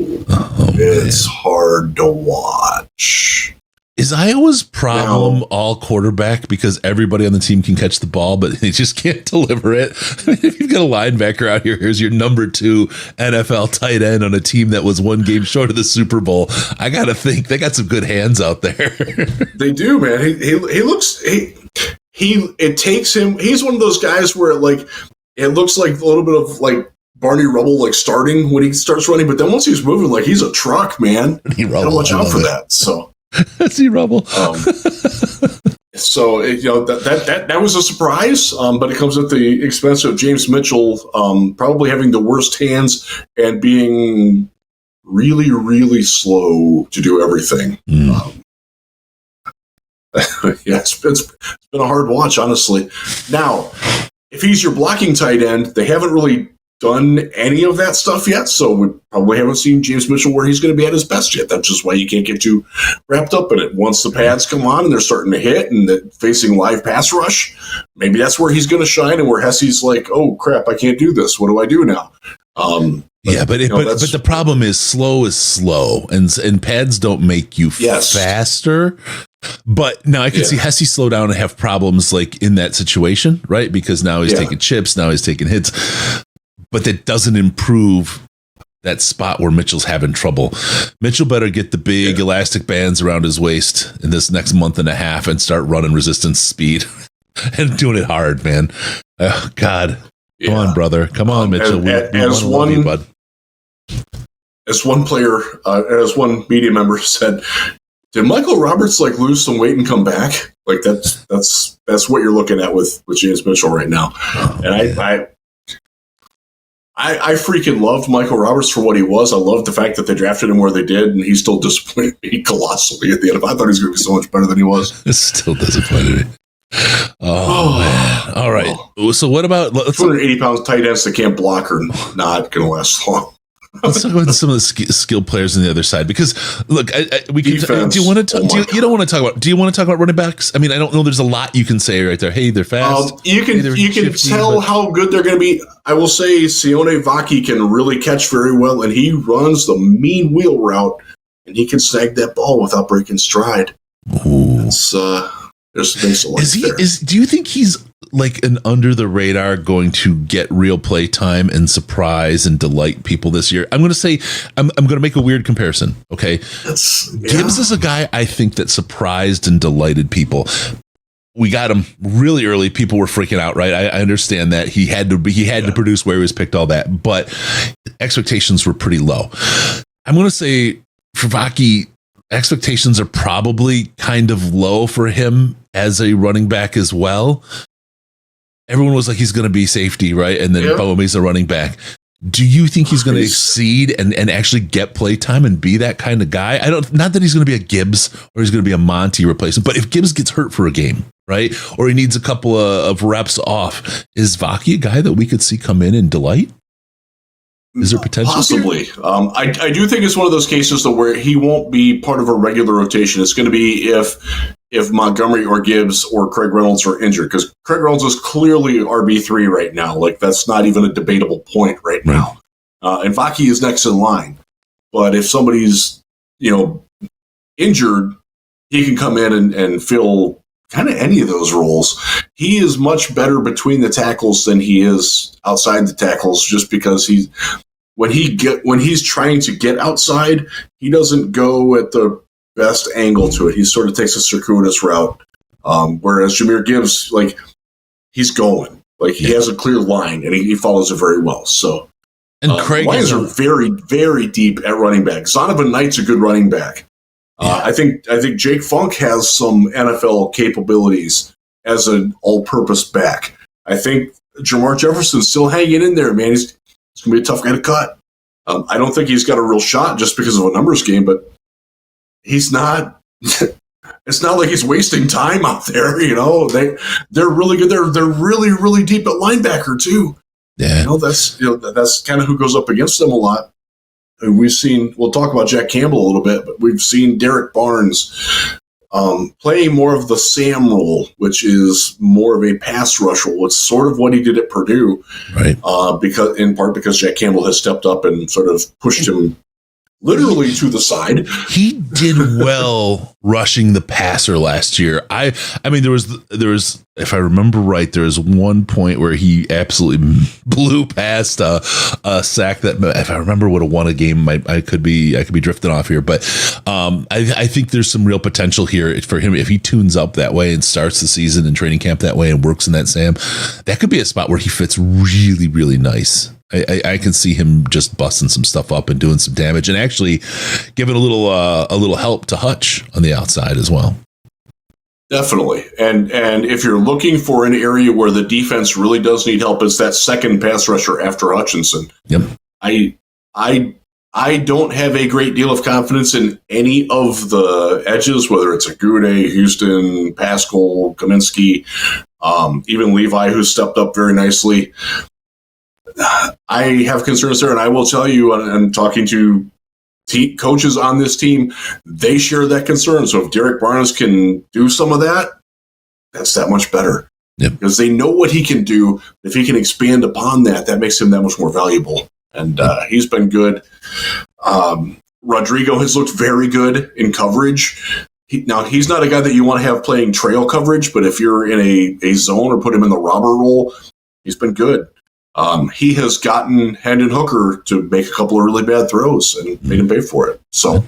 B: It's hard to watch.
A: Is Iowa's problem all quarterback because everybody on the team can catch the ball, but they just can't deliver it? I mean, if you've got a linebacker out here, here's your number 2 NFL tight end on a team that was 1 game short of the Super Bowl. I got to think they got some good hands out there.
B: They do, man. It takes him. He's one of those guys where it looks like a little bit of like Barney Rubble, starting when he starts running, but then once he's moving, he's a truck, man. Gotta watch out for that. So.
A: See Rubble.
B: So that was a surprise, but it comes at the expense of James Mitchell probably having the worst hands and being really, really slow to do everything. It's been a hard watch, honestly. Now, if he's your blocking tight end, they haven't really done any of that stuff yet, so we probably haven't seen James Mitchell where he's going to be at his best yet. That's just why you can't get too wrapped up in it. Once the pads come on and they're starting to hit and facing live pass rush, maybe that's where he's going to shine, and where Hesse's like, oh crap, I can't do this. What do I do now?
A: But the problem is slow, and pads don't make you faster. But now I can see Hesse slow down and have problems in that situation, right? Because now he's taking chips, now he's taking hits. But that doesn't improve that spot where Mitchell's having trouble. Mitchell better get the big elastic bands around his waist in this next month and a half and start running resistance speed and doing it hard, man. Oh, God. Come on, brother. Come on, Mitchell.
B: As one player, as one media member said, did Michael Roberts lose some weight and come back? That's what you're looking at with James Mitchell right now. And I freaking loved Michael Roberts for what he was. I loved the fact that they drafted him where they did, and he still disappointed me colossally at the end. I thought he was going to be so much better than he was.
A: It still disappointed me. Oh, man. All right. So what about
B: 280 pounds tight ends that can't block are not going to last long.
A: Let's talk about some of the skilled players on the other side, because look, we can.
B: Defense.
A: Do you want to? You don't want to talk about? Do you want to talk about running backs? I mean, I don't know. There's a lot you can say right there. Hey, they're fast.
B: You can tell how good they're going to be. I will say, Sione Vaki can really catch very well, and he runs the mean wheel route, and he can snag that ball without breaking stride.
A: Ooh.
B: There's things to like there.
A: Do you think he's like an under the radar going to get real play time and surprise and delight people this year? I'm going to say, I'm going to make a weird comparison. Okay. Gibbs is a guy I think that surprised and delighted people. We got him really early. People were freaking out, right? I understand that he had to produce where he was picked, all that, but expectations were pretty low. I'm going to say for Vaki, expectations are probably kind of low for him as a running back as well. Everyone was like, he's going to be safety, right? And then boom, he's a running back. Do you think he's going to exceed and actually get play time and be that kind of guy? Not that he's going to be a Gibbs or he's going to be a Monty replacement, but if Gibbs gets hurt for a game, right? Or he needs a couple of reps off, is Vaki a guy that we could see come in and delight? Is there potential?
B: Possibly. I do think it's one of those cases though where he won't be part of a regular rotation. It's going to be if Montgomery or Gibbs or Craig Reynolds are injured, because Craig Reynolds is clearly RB3 right now. Like, that's not even a debatable point right now. And Vaki is next in line. But if somebody's, injured, he can come in and fill kind of any of those roles. He is much better between the tackles than he is outside the tackles, just because when he's trying to get outside, he doesn't go at the best angle to it. He sort of takes a circuitous route. Whereas Jahmyr Gibbs, like, he's going. Like, he has a clear line, and he follows it very well. So,
A: and Craig
B: Lions are very, very deep at running back. Zonovan Knight's a good running back. I think Jake Funk has some NFL capabilities as an all-purpose back. I think Jamar Jefferson's still hanging in there, man. He's going to be a tough guy to cut. I don't think he's got a real shot just because of a numbers game, but he's not. It's not like he's wasting time out there. They're really good. They're really, really deep at linebacker too.
A: Yeah,
B: that's kind of who goes up against them a lot. We'll talk about Jack Campbell a little bit, but we've seen Derek Barnes playing more of the Sam role, which is more of a pass rush role. It's sort of what he did at Purdue,
A: right?
B: Because Jack Campbell has stepped up and sort of pushed him literally to the side.
A: He did well rushing the passer last year. I mean, there was, if I remember right, there was one point where he absolutely blew past a sack that, if I remember, would have won a game. I could be drifting off here, but I think there's some real potential here for him if he tunes up that way and starts the season in training camp that way and works in that Sam. That could be a spot where he fits really, really nice. I can see him just busting some stuff up and doing some damage, and actually giving a little help to Hutch on the outside as well.
B: Definitely, and if you're looking for an area where the defense really does need help, it's that second pass rusher after Hutchinson.
A: Yep.
B: I don't have a great deal of confidence in any of the edges, whether it's Agude, Houston, Pascal, Kaminsky, even Levi, who stepped up very nicely. I have concerns there, and I will tell you, and talking to coaches on this team, they share that concern. So if Derek Barnes can do some of that, that's that much better.
A: Yep. Because
B: they know what he can do. If he can expand upon that, that makes him that much more valuable. And he's been good. Rodrigo has looked very good in coverage. Now, he's not a guy that you want to have playing trail coverage, but if you're in a zone or put him in the robber role, he's been good. He has gotten Hendon Hooker to make a couple of really bad throws and made him pay for it. So,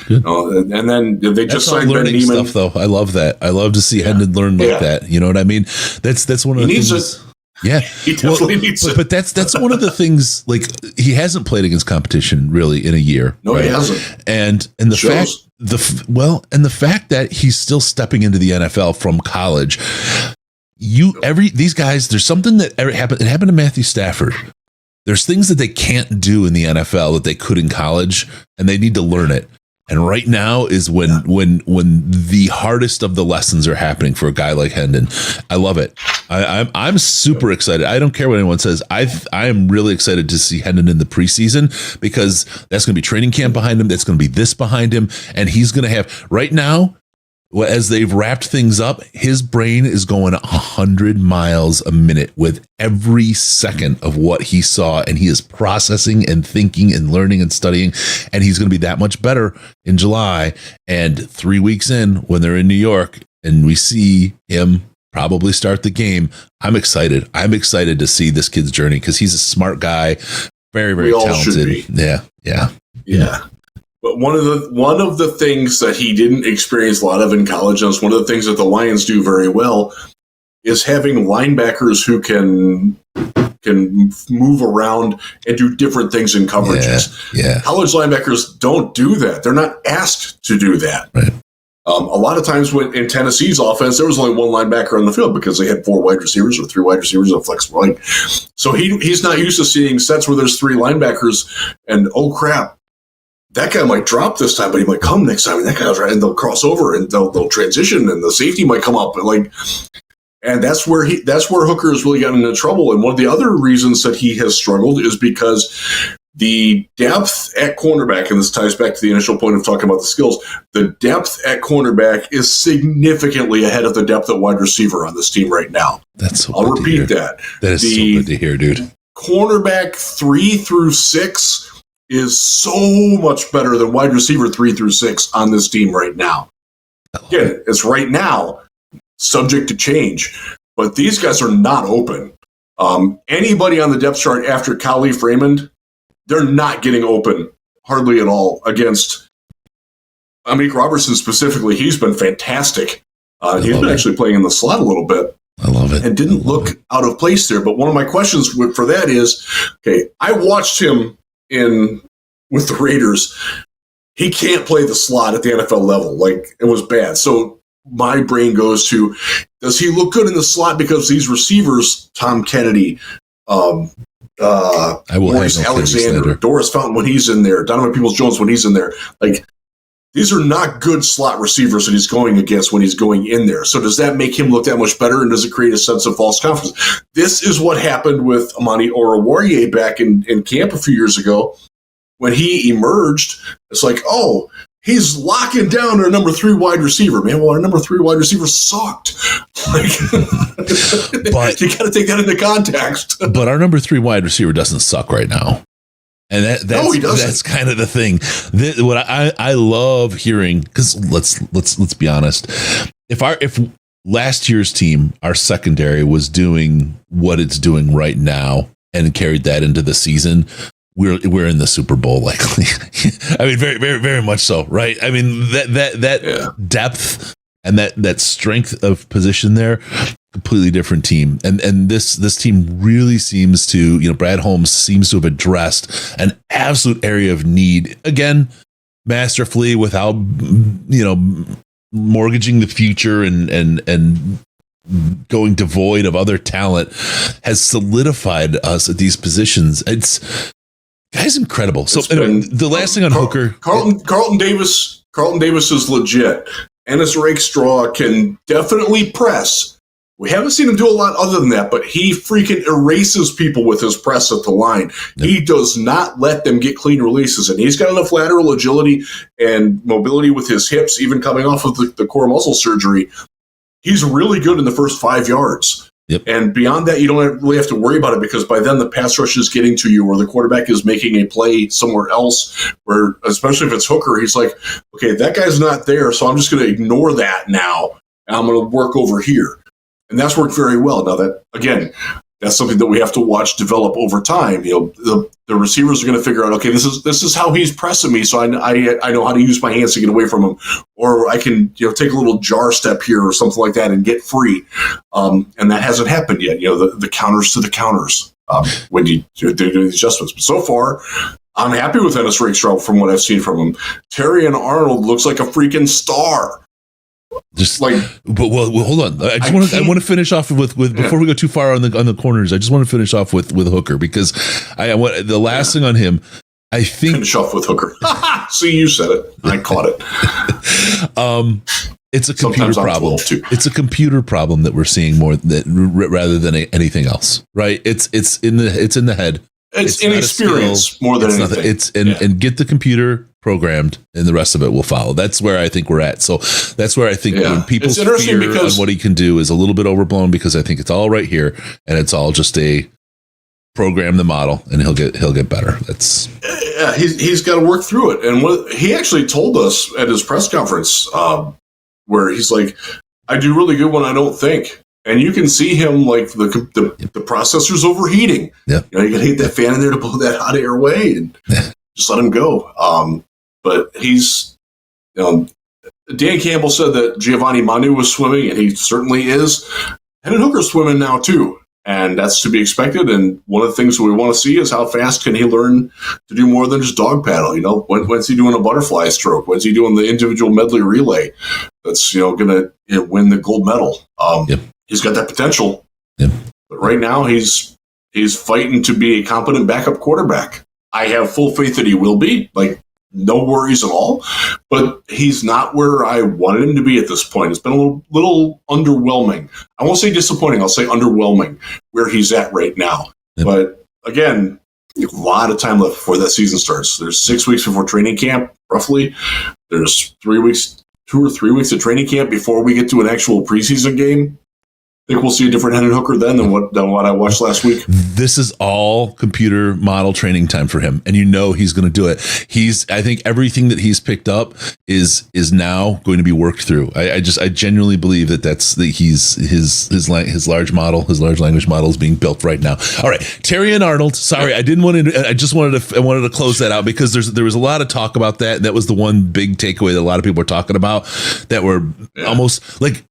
B: and then they just signed Ben Neiman.
A: Stuff, though. I love that. I love to see Hendon learn like that. You know what I mean? That's one of the things. Yeah,
B: he definitely needs it.
A: But that's one of the things. Like, he hasn't played against competition really in a year.
B: No, right? He hasn't.
A: And the fact that he's still stepping into the NFL from college. These guys, there's something that happened. It happened to Matthew Stafford. There's things that they can't do in the NFL that they could in college, and they need to learn it. And right now is when the hardest of the lessons are happening for a guy like Hendon. I love it. I'm super excited. I don't care what anyone says. I am really excited to see Hendon in the preseason, because that's going to be training camp behind him. That's going to be this behind him, and he's going to have right now. As they've wrapped things up, his brain is going 100 miles a minute with every second of what he saw, and he is processing and thinking and learning and studying, and he's going to be that much better in July. And 3 weeks in, when they're in New York and we see him probably start the game, I'm excited. I'm excited to see this kid's journey, because he's a smart guy, very, very talented. Yeah.
B: But one of the things that he didn't experience a lot of in college, and it's one of the things that the Lions do very well, is having linebackers who can move around and do different things in coverages.
A: Yeah.
B: College linebackers don't do that. They're not asked to do that.
A: Right.
B: A lot of times in Tennessee's offense, there was only one linebacker on the field because they had 4 wide receivers or 3 wide receivers and a flexible line. So he's not used to seeing sets where there's 3 linebackers and, oh crap, that guy might drop this time, but he might come next time. And that guy's right, and they'll cross over and they'll transition, and the safety might come up. And that's where Hooker has really gotten into trouble. And one of the other reasons that he has struggled is because the depth at cornerback, and this ties back to the initial point of talking about the skills, the depth at cornerback is significantly ahead of the depth at wide receiver on this team right now.
A: That's so
B: I'll repeat that.
A: That is so good to hear, dude.
B: Cornerback 3 through 6 is so much better than wide receiver 3 through 6 on this team right now. Again, it's right now, subject to change, but these guys are not open. Anybody on the depth chart after Khalif Raymond, they're not getting open hardly at all against Amik Robertson specifically. He's been fantastic. He's been actually playing in the slot a little bit.
A: I love it.
B: And didn't look out of place there. But one of my questions for that is, okay, I watched him with the Raiders. He can't play the slot at the NFL level. It was bad. So my brain goes to, does he look good in the slot because these receivers, Tom Kennedy, Maurice Alexander, Doris Fountain when he's in there, Donovan Peoples-Jones when he's in there, these are not good slot receivers that he's going against when he's going in there. So does that make him look that much better, and does it create a sense of false confidence? This is what happened with Amani Oruwariye back in camp a few years ago. When he emerged, it's oh, he's locking down our number 3 wide receiver. Man, well, our number 3 wide receiver sucked. But you got to take that into context.
A: But our number 3 wide receiver doesn't suck right now. And that's kind of the thing. What I love hearing, because let's be honest, if last year's team, our secondary, was doing what it's doing right now and carried that into the season, we're in the Super Bowl likely. I mean, very, very, very much so, right? I mean, that depth and that strength of position there, completely different team. And this team really seems to, Brad Holmes seems to have addressed an absolute area of need, again, masterfully, without, mortgaging the future and going devoid of other talent, has solidified us at these positions. Guy's incredible. So the last thing on Hooker,
B: Carlton Davis is legit. Ennis Rakestraw can definitely press. We haven't seen him do a lot other than that, but he freaking erases people with his press at the line. Yep. He does not let them get clean releases, and he's got enough lateral agility and mobility with his hips, even coming off of the core muscle surgery. He's really good in the first 5 yards.
A: Yep.
B: And beyond that, you don't really have to worry about it, because by then the pass rush is getting to you, or the quarterback is making a play somewhere else, where, especially if it's Hooker, he's like, okay, that guy's not there, so I'm just going to ignore that now, and I'm going to work over here. And that's worked very well. Now, that, again, that's something that we have to watch develop over time. The receivers are going to figure out, okay, this is how he's pressing me, so I know how to use my hands to get away from him, or I can take a little jar step here or something like that and get free. And that hasn't happened yet. The counters to the counters when they're doing these adjustments. But so far, I'm happy with Ennis Rakestraw from what I've seen from him. Terrion Arnold looks like a freaking star.
A: but hold on. I want to finish off with before we go too far on the corners. I just want to finish off with Hooker because I want the last thing on him. I think
B: finish off with Hooker. See, you said it. I caught it.
A: It's a computer problem. It's a computer problem that we're seeing more rather than anything else, right? It's in the head.
B: It's inexperience more than anything.
A: And get the computer programmed, and the rest of it will follow. That's where I think we're at. So that's where I think when people's fear on what he can do is a little bit overblown, because I think it's all right here, and it's all just a program the model, and he'll get better. That's
B: he's got to work through it. And what he actually told us at his press conference, where he's like, I do really good when I don't think. And you can see him like the processor's overheating.
A: Yeah.
B: You got to hit that fan in there to blow that hot air away and just let him go. But he's, Dan Campbell said that Giovanni Manu was swimming, and he certainly is. Hendon Hooker's swimming now too. And that's to be expected. And one of the things that we want to see is how fast can he learn to do more than just dog paddle. When's he doing a butterfly stroke? When's he doing the individual medley relay? That's going to win the gold medal. He's got that potential.
A: Yep.
B: But right now he's fighting to be a competent backup quarterback. I have full faith that he will be. No worries at all. But he's not where I wanted him to be at this point. It's been a little underwhelming. I won't say disappointing. I'll say underwhelming where he's at right now. Yep. But again, a lot of time left before that season starts. There's 6 weeks before training camp, roughly. There's 2 or 3 weeks of training camp before we get to an actual preseason game. I think we'll see a different Hendon Hooker then than what I watched last week.
A: This is all computer model training time for him, and he's going to do it. I think everything that he's picked up is now going to be worked through. I genuinely believe that's his large language model is being built right now. All right, Terry and Arnold. Sorry, I didn't want to. I wanted to close that out because there was a lot of talk about that. That was the one big takeaway that a lot of people were talking about. That were almost like.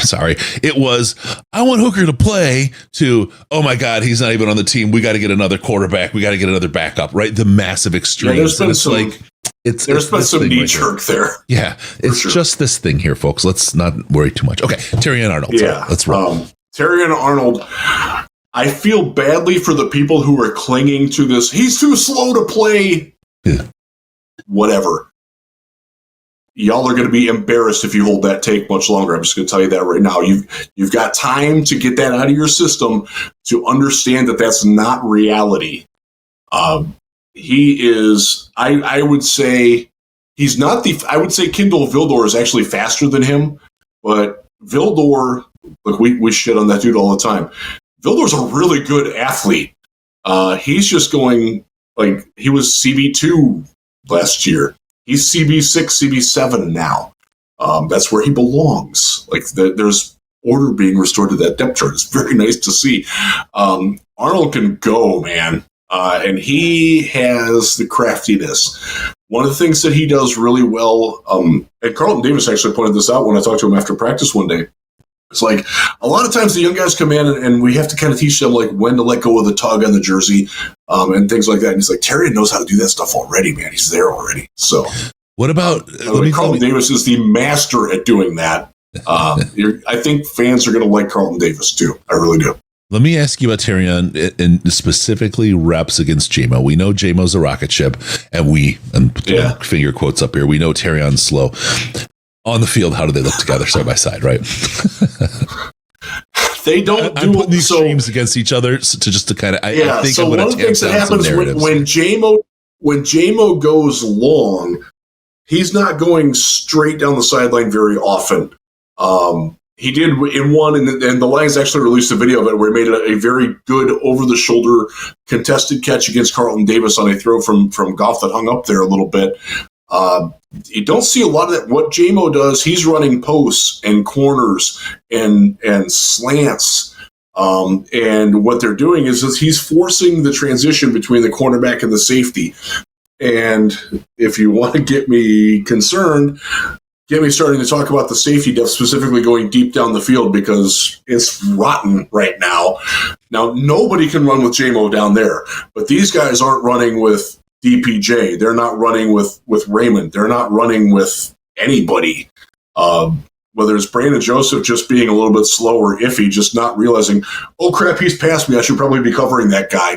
A: Sorry, it was, I want Hooker to play, to, oh my God, he's not even on the team. We got to get another quarterback. We got to get another backup, right? The massive extremes.
B: There's been some knee jerk there.
A: Yeah. It's just this thing here, folks. Let's not worry too much. Okay. Terry and Arnold.
B: Yeah.
A: Let's roll.
B: Terry and Arnold. I feel badly for the people who are clinging to this. He's too slow to play.
A: Yeah.
B: Whatever. Y'all are going to be embarrassed if you hold that take much longer. I'm just going to tell you that right now. You've got time to get that out of your system to understand that that's not reality. He is, I would say, he's not I would say Kindle Vildor is actually faster than him, but Vildor, look, we shit on that dude all the time. Vildor's a really good athlete. He's just going, he was CB2 last year. He's CB6, CB7 now. That's where he belongs. There's order being restored to that depth chart. It's very nice to see. Arnold can go, man. And he has the craftiness. One of the things that he does really well, and Carlton Davis actually pointed this out when I talked to him after practice one day. It's a lot of times the young guys come in and we have to kind of teach them when to let go of the tug on the jersey and things like that. And he's like, Terry knows how to do that stuff already, man. He's there already. So
A: what about
B: Carlton Davis is the master at doing that. I think fans are going to like Carlton Davis too. I really do.
A: Let me ask you about Terrion and specifically reps against JMO. We know JMO's a rocket ship, and finger quotes up here, we know Terrion's slow. On the field, how do they look together side by side, right?
B: They don't
A: I'm putting these extremes against each other to kind of. I think
B: so one of the things that happens when JMO goes long, he's not going straight down the sideline very often. He did in one, and the Lions actually released a video of it where he made a very good over-the-shoulder contested catch against Carlton Davis on a throw from Goff that hung up there a little bit. You don't see a lot of that. What JMO does, he's running posts and corners and slants. And what they're doing is he's forcing the transition between the cornerback and the safety. And if you want to get me concerned, get me starting to talk about the safety depth, specifically going deep down the field, because it's rotten right now. Now, nobody can run with JMO down there, but these guys aren't running with DPJ. They're not running with Raymond. They're not running with anybody. Whether it's Brandon Joseph just being a little bit slow or iffy, just not realizing, oh crap, he's past me. I should probably be covering that guy.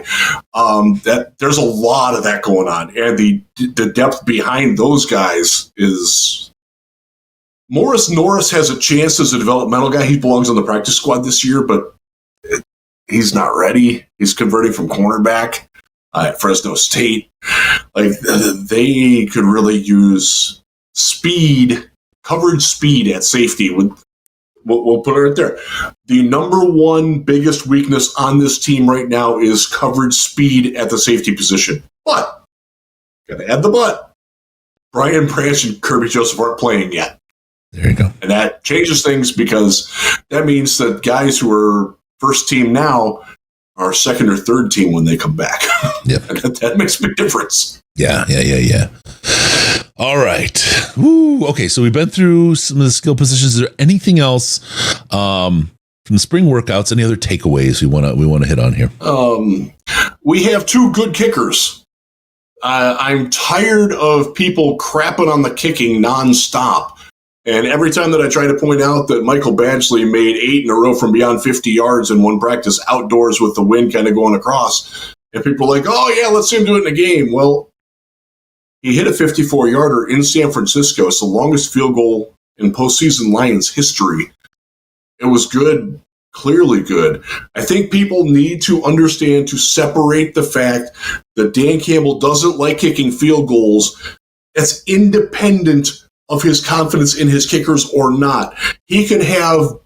B: That there's a lot of that going on, and the depth behind those guys is. Morris Norris has a chance as a developmental guy. He belongs on the practice squad this year, but he's not ready. He's converting from cornerback at Fresno State. Like they could really use speed. Coverage speed at safety. We'll put it right there. The number one biggest weakness on this team right now is coverage speed at the safety position. But, gotta add the but, Brian Branch and Kirby Joseph aren't playing yet.
A: There you go.
B: And that changes things because that means that guys who are first team now are second or third team when they come back.
A: Yep.
B: And that makes a big difference.
A: Yeah. All right. Woo. Okay, so we've been through some of the skill positions. Is there anything else from the spring workouts? Any other takeaways we want to hit on here?
B: We have two good kickers. I'm tired of people crapping on the kicking nonstop. And every time that I try to point out that Michael Badgley made 8 in a row from beyond 50 yards in one practice outdoors with the wind kind of going across, and people are like, oh, yeah, let's see him do it in a game. Well, he hit a 54-yarder in San Francisco. It's the longest field goal in postseason Lions history. It was good, clearly good. I think people need to understand to separate the fact that Dan Campbell doesn't like kicking field goals. It's independent of his confidence in his kickers or not. He could have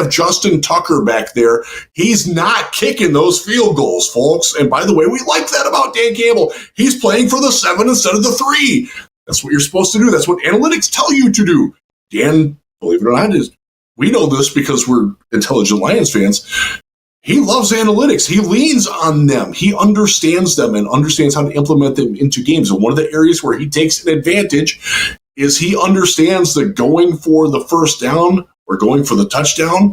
B: Justin Tucker back there. He's not kicking those field goals, folks. And by the way, we like that about Dan Campbell. He's playing for the 7 instead of the 3. That's what you're supposed to do. That's what analytics tell you to do. Dan, believe it or not, we know this because we're intelligent Lions fans. He loves analytics. He leans on them. He understands them and understands how to implement them into games. And one of the areas where he takes an advantage is he understands that going for the first down or going for the touchdown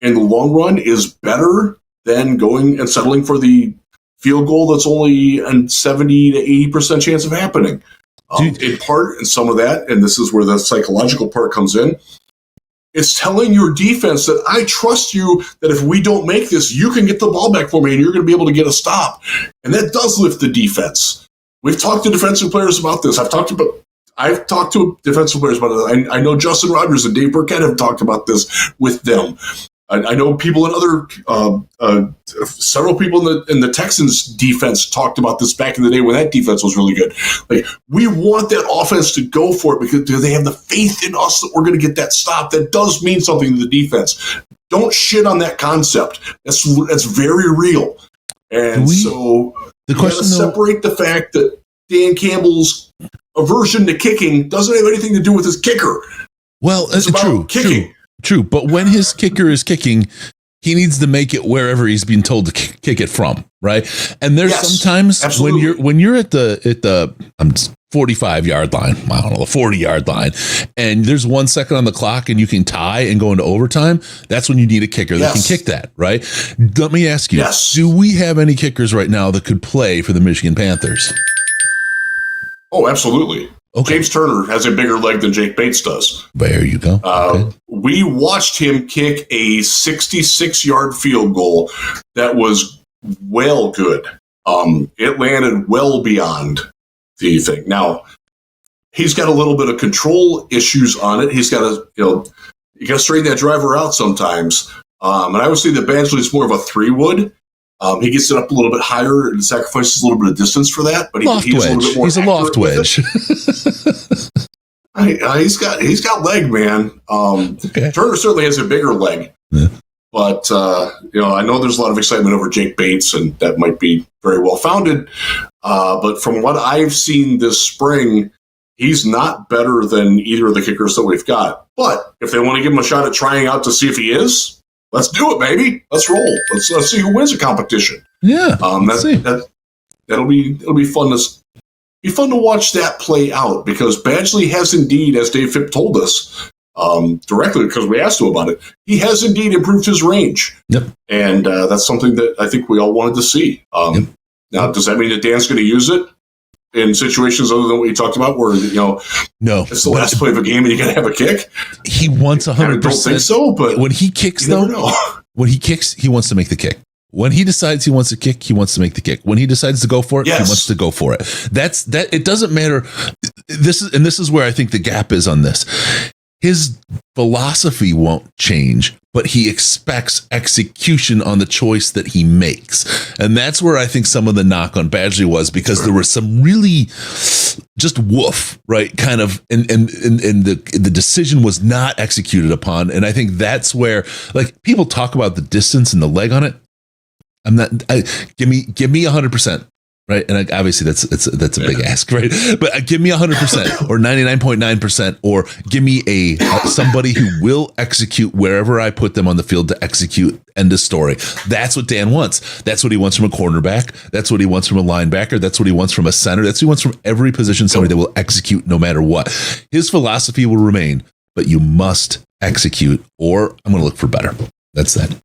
B: in the long run is better than going and settling for the field goal that's only a 70 to 80% chance of happening. In part, and some of that, and this is where the psychological part comes in, it's telling your defense that I trust you that if we don't make this, you can get the ball back for me and you're going to be able to get a stop. And that does lift the defense. We've talked to defensive players about this. I've talked to defensive players about it. I know Justin Rogers and Dave Burkett have talked about this with them. I know people in several people in the Texans defense talked about this back in the day when that defense was really good. Like, we want that offense to go for it because they have the faith in us that we're going to get that stop. That does mean something to the defense. Don't shit on that concept. That's very real. And so you got to separate the fact that Dan Campbell's aversion to kicking doesn't have anything to do with his kicker. Well, it's about kicking.
A: True. But when his kicker is kicking, he needs to make it wherever he's being told to kick it from, right? And there's sometimes
B: absolutely.
A: when you're at the 45-yard line, I don't know, the 40-yard line, and there's 1 second on the clock and you can tie and go into overtime, that's when you need a kicker that can kick that, right? Let me ask you, do we have any kickers right now that could play for the Michigan Panthers?
B: Oh, absolutely. Okay. James Turner has a bigger leg than Jake Bates does.
A: There you go. Okay.
B: We watched him kick a 66-yard field goal that was well good. It landed well beyond the thing. Now, he's got a little bit of control issues on it. He's got to, you got to straighten that driver out sometimes. And I would say that Badgley is more of a 3-wood. He gets it up a little bit higher and sacrifices a little bit of distance for that. But he's a little bit more.
A: He's a loft wedge.
B: He's got leg, man. Turner certainly has a bigger leg. Yeah. But I know there's a lot of excitement over Jake Bates, and that might be very well founded. But from what I've seen this spring, he's not better than either of the kickers that we've got. But if they want to give him a shot at trying out to see if he is, let's do it, baby. Let's roll. Let's see who wins the competition.
A: Yeah.
B: It'll be fun to watch that play out, because Badgley has indeed, as Dave Phipp told us directly, because we asked him about it, he has indeed improved his range.
A: Yep.
B: And that's something that I think we all wanted to see. Now, does that mean that Dan's going to use it? in situations other than what you talked about, where
A: no,
B: it's the last play of a game and you got to have a kick?
A: He wants 100%.
B: I don't think so, but
A: when he kicks, though, when he kicks, he wants to make the kick. When he decides he wants to kick, he wants to make the kick. When he decides to go for it, he wants to go for it. That's that. It doesn't matter. This is where I think the gap is on this. His philosophy won't change, but he expects execution on the choice that he makes. And that's where I think some of the knock on Badgley was, because there was some really just woof, right? Kind of, and the decision was not executed upon. And I think that's where, like, people talk about the distance and the leg on it. I'm not. Give me 100%, right? And obviously that's a big ask, right? But give me 100% or 99.9%, or give me somebody who will execute wherever I put them on the field to execute. End of story. That's what Dan wants. That's what he wants from a cornerback. That's what he wants from a linebacker. That's what he wants from a center. That's what he wants from every position. Somebody that will execute no matter what. His philosophy will remain, but you must execute, or I'm going to look for better. That's that.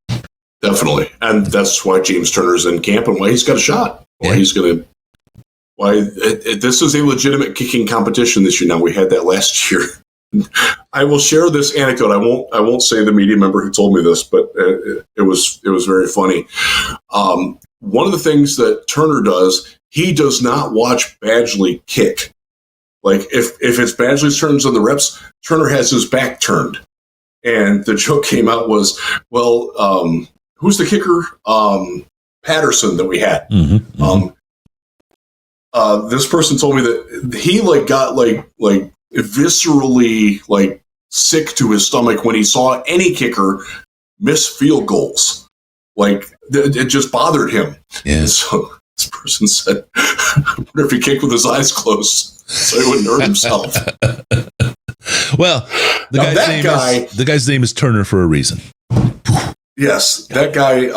B: Definitely. And that's why James Turner's in camp and why he's got a shot. Why this is a legitimate kicking competition this year. Now, we had that last year. I will share this anecdote. I won't say the media member who told me this, but it was very funny. One of the things that Turner does, he does not watch Badgley kick. Like, if it's Badgley's turns on the reps, Turner has his back turned. And the joke came out was, well, who's the kicker? Patterson that we had. Mm-hmm. This person told me that he got viscerally sick to his stomach when he saw any kicker miss field goals. It just bothered him. Yeah. So this person said, I wonder if he kicked with his eyes closed so he wouldn't hurt himself.
A: Well, the guy's name is Turner for a reason.
B: Yes, that guy.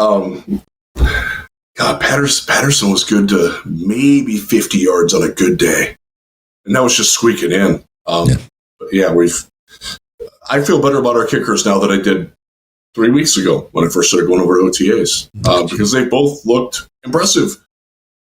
B: God, Patterson was good to maybe 50 yards on a good day, and that was just squeaking in. But yeah, I feel better about our kickers now than I did 3 weeks ago when I first started going over OTAs, because they both looked impressive.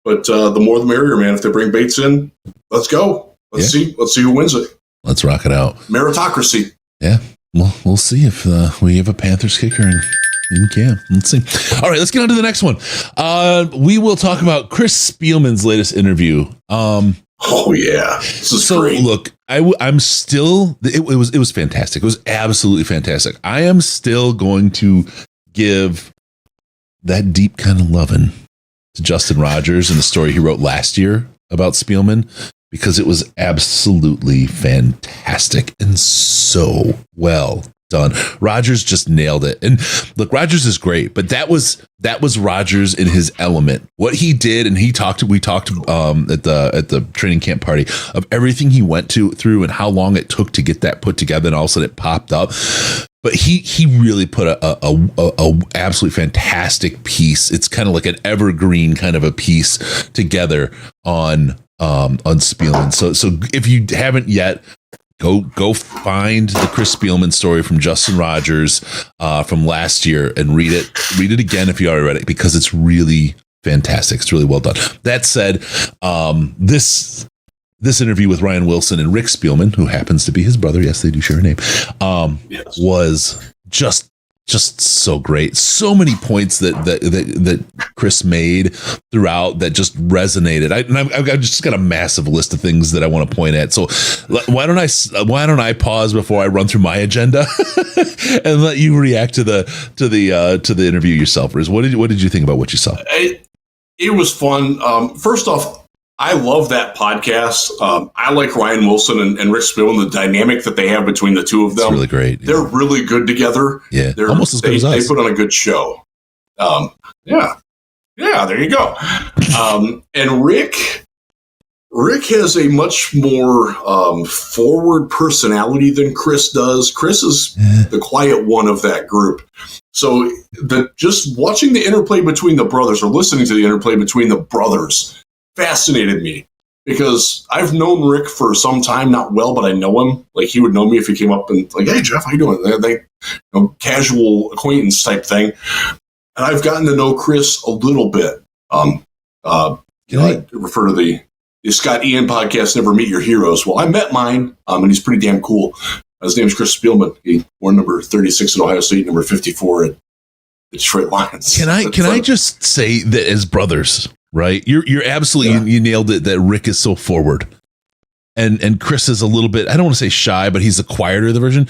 B: But the more the merrier, man. If they bring Bates in, let's go. Let's see who wins it. Let's
A: rock it out.
B: Meritocracy.
A: Yeah. Well, we'll see if we have a Panthers kicker in camp. Let's see. All right, let's get on to the next one. We will talk about Chris Spielman's latest interview.
B: Oh yeah, this is great.
A: Look, I'm still. It was fantastic. It was absolutely fantastic. I am still going to give that deep kind of loving to Justin Rogers and the story he wrote last year about Spielman, because it was absolutely fantastic and so well done. Rogers just nailed it. And look, Rogers is great, but that was Rogers in his element. What he did, and we talked at the training camp party of everything he went through and how long it took to get that put together, and all of a sudden it popped up. But he really put a absolutely fantastic piece. It's kind of like an evergreen kind of a piece together on Spielman. So if you haven't yet, go find the Chris Spielman story from Justin Rogers from last year and read it. Read it again if you already read it, because it's really fantastic. It's really well done. That said, this interview with Ryan Wilson and Rick Spielman, who happens to be his brother, yes, they do share a name, was just so great. So many points that Chris made throughout that just resonated. I've just got a massive list of things that I want to point at. So why don't I pause before I run through my agenda and let you react to the interview yourself, Riz? What did you think about what you saw?
B: It was fun. First off, I love that podcast. I like Ryan Wilson and Rick Spielman, the dynamic that they have between the two of them.
A: It's really great.
B: They're really good together.
A: Yeah,
B: they're
A: almost as good as us.
B: They put on a good show. Yeah, there you go. And Rick has a much more forward personality than Chris does. Chris is the quiet one of that group. So just watching the interplay between the brothers, or listening to the interplay between the brothers, fascinated me, because I've known Rick for some time, not well, but I know him. Like, he would know me if he came up and hey, Jeff, how you doing? Casual acquaintance type thing. And I've gotten to know Chris a little bit. I refer to the the Scott Ian podcast, Never Meet Your Heroes. Well, I met mine, and he's pretty damn cool. His name's Chris Spielman. He wore number 36 at Ohio State, number 54 at the Detroit Lions.
A: Can I just say that as brothers, right? You're absolutely, you nailed it, that Rick is so forward. And Chris is a little bit, I don't want to say shy, but he's the quieter of the version.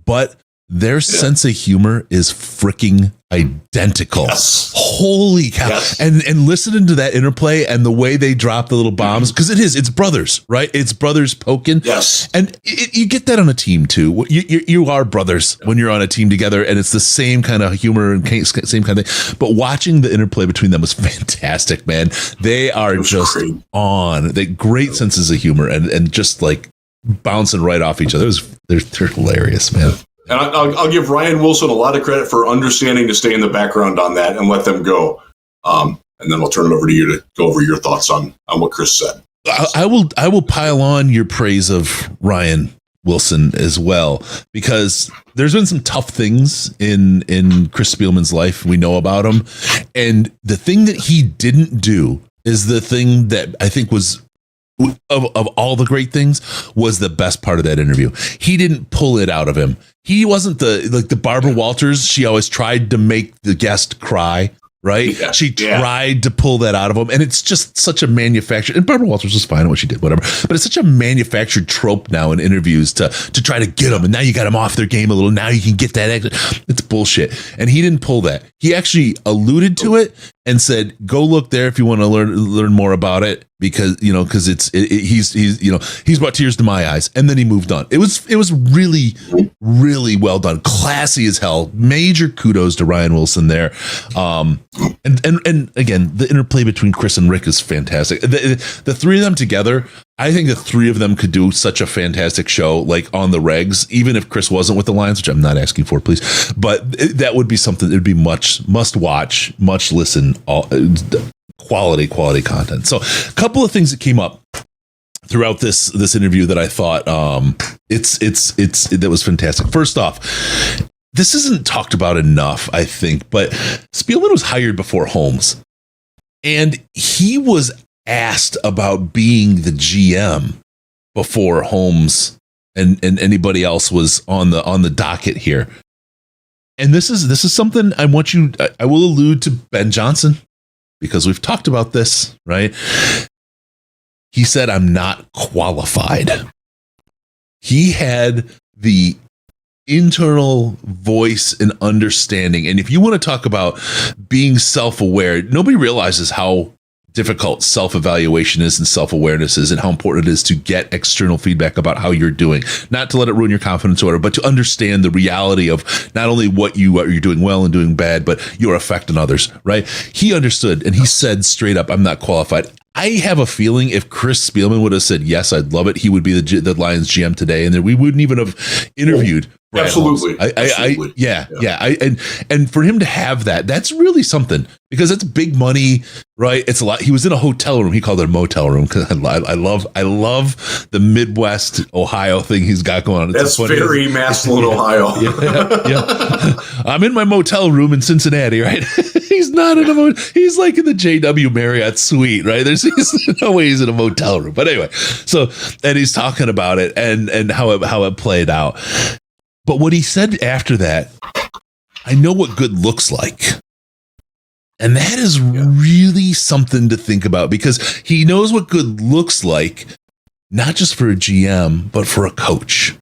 A: But their sense of humor is freaking identical.
B: Yes.
A: Holy cow.
B: Yes.
A: And listening to that interplay and the way they drop the little bombs, because it's brothers, right? It's brothers poking.
B: Yes.
A: And you get that on a team too. You are brothers when you're on a team together, and it's the same kind of humor and same kind of thing. But watching the interplay between them was fantastic, man. They are just on. They great senses of humor and just like bouncing right off each other. They're hilarious, man.
B: And I'll give Ryan Wilson a lot of credit for understanding to stay in the background on that and let them go. And then I'll turn it over to you to go over your thoughts on what Chris said.
A: I will pile on your praise of Ryan Wilson as well, because there's been some tough things in Chris Spielman's life. We know about him. And the thing that he didn't do is the thing that I think was of all the great things was the best part of that interview. He didn't pull it out of him. He wasn't the Barbara Walters. She always tried to make the guest cry, right? Yeah. She tried to pull that out of him. And it's just such a manufactured, and Barbara Walters was fine at what she did, whatever. But it's such a manufactured trope now in interviews to try to get them. And now you got them off their game a little. Now you can get that exit. It's bullshit. And he didn't pull that. He actually alluded to it and said, go look there if you want to learn more about it, because he's brought tears to my eyes. And then he moved on. It was really, really well done. Classy as hell. Major kudos to Ryan Wilson there. And again, the interplay between Chris and Rick is fantastic. The three of them together, I think the three of them could do such a fantastic show, like on the regs, even if Chris wasn't with the Lions, which I'm not asking for, please. But that would be something. It'd be must watch, much listen, quality content. So a couple of things that came up throughout this interview that I thought that was fantastic. First off, this isn't talked about enough, I think, but Spielman was hired before Holmes, and he was asked about being the GM before Holmes and anybody else was on the docket here. And this is something I will allude to Ben Johnson, because we've talked about this, right? He said, I'm not qualified. He had the internal voice and understanding. And if you want to talk about being self-aware, nobody realizes how difficult self-evaluation is and self-awareness is, and how important it is to get external feedback about how you're doing, not to let it ruin your confidence or whatever, but to understand the reality of not only what you're doing well and doing bad, but your effect on others, right? He understood, and he said straight up, I'm not qualified. I have a feeling if Chris Spielman would have said, yes, I'd love it, he would be the Lions GM today, and then we wouldn't even have interviewed Brad
B: Absolutely.
A: Holmes. And for him to have that's really something, because it's big money, right? It's a lot. He was in a hotel room. He called it a motel room, because I love the Midwest Ohio thing he's got going on.
B: That's very Massillon, Ohio.
A: Yeah. I'm in my motel room in Cincinnati, right? He's not in a motel. He's like in the JW Marriott suite, right? There's no way he's in a motel room. But anyway, and he's talking about it and how it played out. But what he said after that, I know what good looks like. And that is really something to think about, because he knows what good looks like, not just for a GM, but for a coach.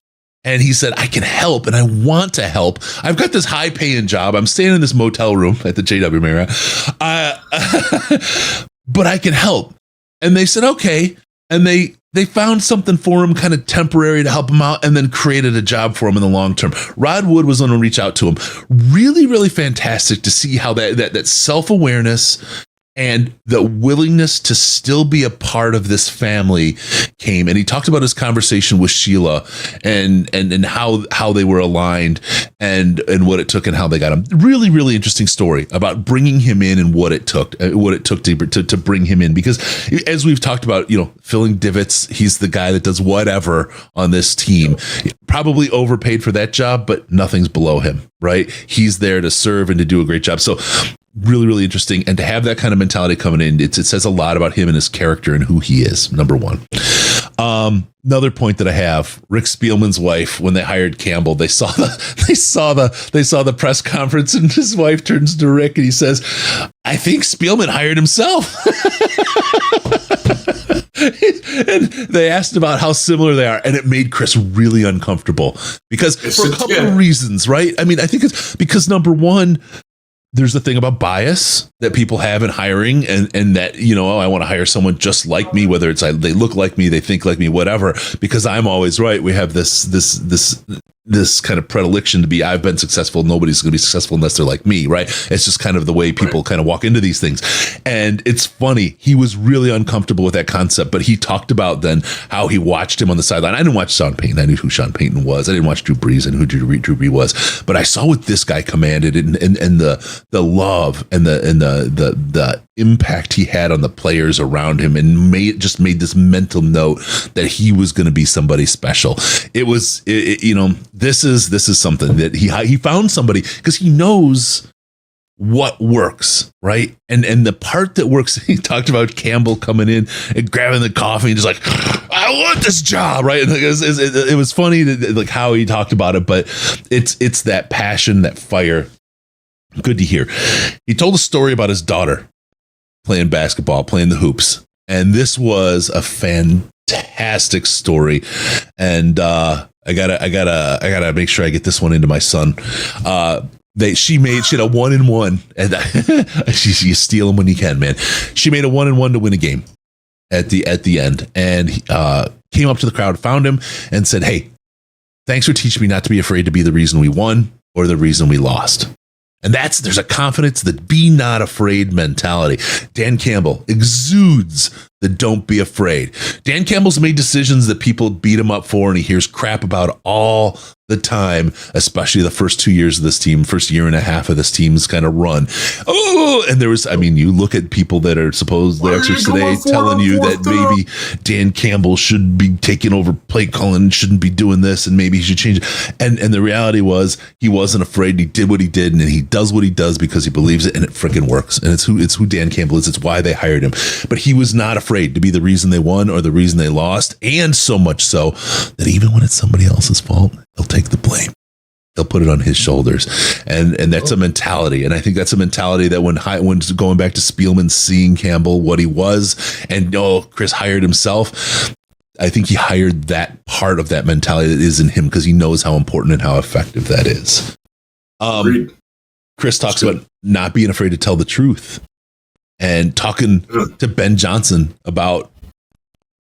A: And he said, I can help and I want to help. I've got this high paying job. I'm staying in this motel room at the JW Marriott. But I can help. And they said, okay. And they found something for him, kind of temporary, to help him out, and then created a job for him in the long term. Rod Wood was going to reach out to him. Really, really fantastic to see how that self-awareness and the willingness to still be a part of this family came. And he talked about his conversation with Sheila and how they were aligned and what it took and how they got him. Really, really interesting story about bringing him in and what it took to bring him in. Because as we've talked about, filling divots, he's the guy that does whatever on this team. probably overpaid for that job, but nothing's below him, right? He's there to serve and to do a great job. So really, really interesting. And to have that kind of mentality coming in, it says a lot about him and his character and who he is, number one. Another point that I have, Rick Spielman's wife, when they hired Campbell, they saw the press conference, and his wife turns to Rick and he says, "I think Spielman hired himself." And they asked about how similar they are, and it made Chris really uncomfortable because for a couple of reasons, right? I mean, I think it's because number one, there's the thing about bias that people have in hiring, and that, I want to hire someone just like me, whether it's they look like me, they think like me, whatever, because I'm always right. We have this kind of predilection to be, I've been successful, nobody's going to be successful unless they're like me, right? It's just kind of the way people kind of walk into these things. And it's funny, he was really uncomfortable with that concept, but he talked about then how he watched him on the sideline. I didn't watch Sean Payton. I knew who Sean Payton was. I didn't watch Drew Brees and who Drew Brees was, but I saw what this guy commanded and the love and the impact he had on the players around him, and made this mental note that he was going to be somebody special. This is something that he found somebody, because he knows what works, right? And the part that works, he talked about Campbell coming in and grabbing the coffee and just like, I want this job, right? And it was funny like how he talked about it, but it's that passion, that fire. Good to hear. He told a story about his daughter playing basketball, playing the hoops, and this was a fantastic story. And I gotta make sure I get this one into my son. She had a 1-1, and you steal them when you can, man. She made a 1-1 to win a game at the end, and came up to the crowd, found him, and said, "Hey, thanks for teaching me not to be afraid to be the reason we won or the reason we lost." And there's a confidence, that be not afraid mentality. Dan Campbell exudes the don't be afraid. Dan Campbell's made decisions that people beat him up for, and he hears crap about all the time, especially the first 2 years of this team, first year and a half of this team's kind of run. Oh, and you look at people that are supposedly experts today telling you that maybe Dan Campbell should be taking over play calling, shouldn't be doing this, and maybe he should change it. And the reality was, he wasn't afraid. And he did what he did, and he does what he does because he believes it, and it freaking works. And it's who Dan Campbell is. It's why they hired him. But he was not afraid to be the reason they won or the reason they lost, and so much so that even when it's somebody else's fault, he'll take the blame. He'll put it on his shoulders. And that's a mentality. And I think that's a mentality that when going back to Spielman, seeing Campbell, what he was, and Chris hired himself, I think he hired that part of that mentality that is in him, because he knows how important and how effective that is. Chris talks about not being afraid to tell the truth, and talking to Ben Johnson about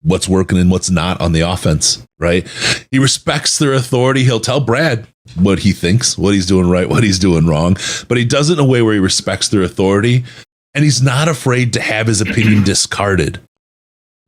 A: what's working and what's not on the offense, right? He respects their authority. He'll tell Brad what he thinks, what he's doing right, what he's doing wrong, but he does it in a way where he respects their authority, and he's not afraid to have his opinion discarded,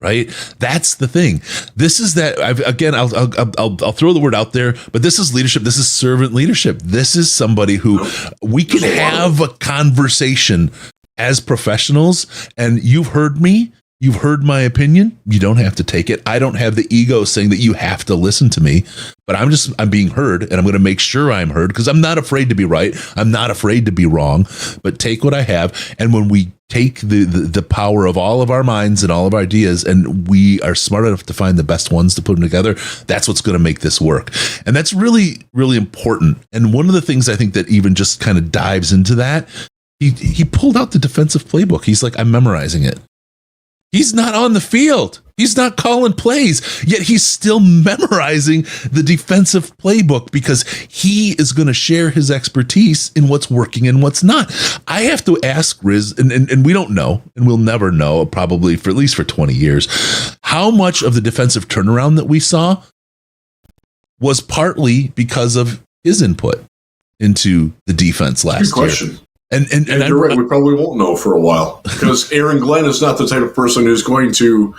A: right? That's the thing. This is that, I'll throw the word out there, but this is leadership. This is servant leadership. This is somebody who we can have a conversation as professionals, and you've heard me. You've heard my opinion. You don't have to take it. I don't have the ego saying that you have to listen to me, but I'm being heard, and I'm going to make sure I'm heard, because I'm not afraid to be right. I'm not afraid to be wrong, but take what I have. And when we take the power of all of our minds and all of our ideas, and we are smart enough to find the best ones to put them together, that's what's going to make this work. And that's really, really important. And one of the things I think that even just kind of dives into that, he pulled out the defensive playbook. He's like, I'm memorizing it. He's not on the field. He's not calling plays, yet he's still memorizing the defensive playbook, because he is going to share his expertise in what's working and what's not. I have to ask Riz, and we don't know, and we'll never know, probably for at least for 20 years, how much of the defensive turnaround that we saw was partly because of his input into the defense last year. And
B: you're right, we probably won't know for a while, because Aaron Glenn is not the type of person who's going to,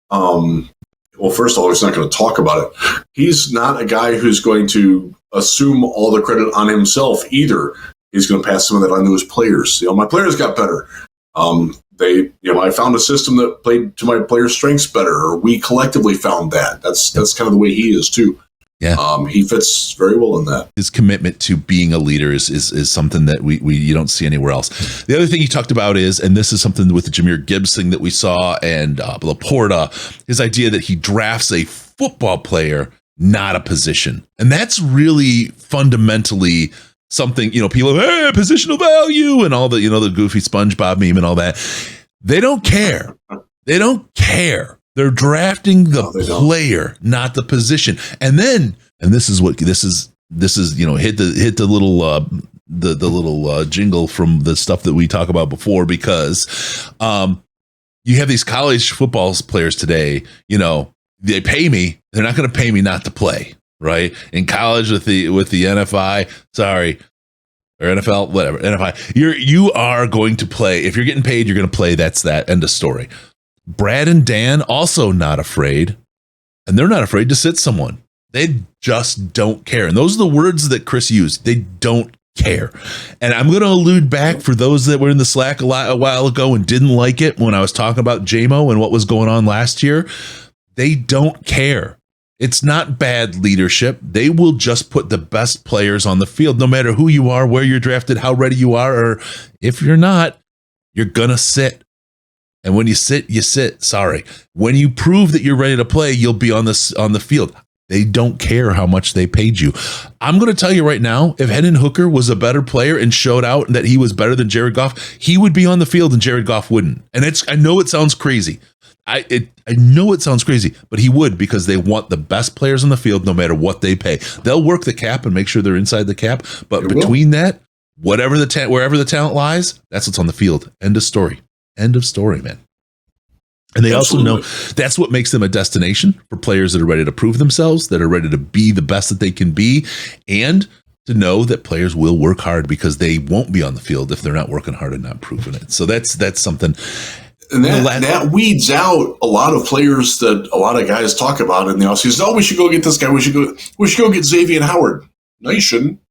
B: first of all, he's not going to talk about it. He's not a guy who's going to assume all the credit on himself either. He's going to pass some of that on to his players. My players got better. I found a system that played to my players' strengths better, or we collectively found that. That's kind of the way he is too.
A: Yeah.
B: He fits very well in that.
A: His commitment to being a leader is something that we you don't see anywhere else. The other thing he talked about is, and this is something with the Jahmyr Gibbs thing that we saw, and Laporta, his idea that he drafts a football player, not a position. And that's really fundamentally something, people, hey, positional value and all the, the goofy SpongeBob meme and all that. They don't care. They don't care. They're drafting the player, not the position. And then, and this is hit the little little jingle from the stuff that we talk about before, because you have these college football players today, they pay me, they're not going to pay me not to play, right? In college with the NFI, or NFL, whatever, NFI, you are going to play. If you're getting paid, you're going to play. That's that. End of story. Brad and Dan also not afraid, and they're not afraid to sit someone. They just don't care. And those are the words that Chris used. They don't care. And I'm going to allude back for those that were in the Slack a while ago and didn't like it when I was talking about JMO and what was going on last year. They don't care. It's not bad leadership. They will just put the best players on the field, no matter who you are, where you're drafted, how ready you are, or if you're not, you're going to sit. And when you sit, you sit. Sorry. When you prove that you're ready to play, you'll be on the field. They don't care how much they paid you. I'm going to tell you right now, if Hendon Hooker was a better player and showed out that he was better than Jared Goff, he would be on the field and Jared Goff wouldn't. And I know it sounds crazy. I know it sounds crazy, but he would, because they want the best players on the field no matter what they pay. They'll work the cap and make sure they're inside the cap. But between that, wherever the talent lies, that's what's on the field. End of story. End of story, man. And they also know that's what makes them a destination for players that are ready to prove themselves, that are ready to be the best that they can be, and to know that players will work hard, because they won't be on the field if they're not working hard and not proving it. So that's something.
B: And that weeds out a lot of players that a lot of guys talk about in the offseason. Oh, we should go get this guy. We should go get Xavier Howard. No, you shouldn't.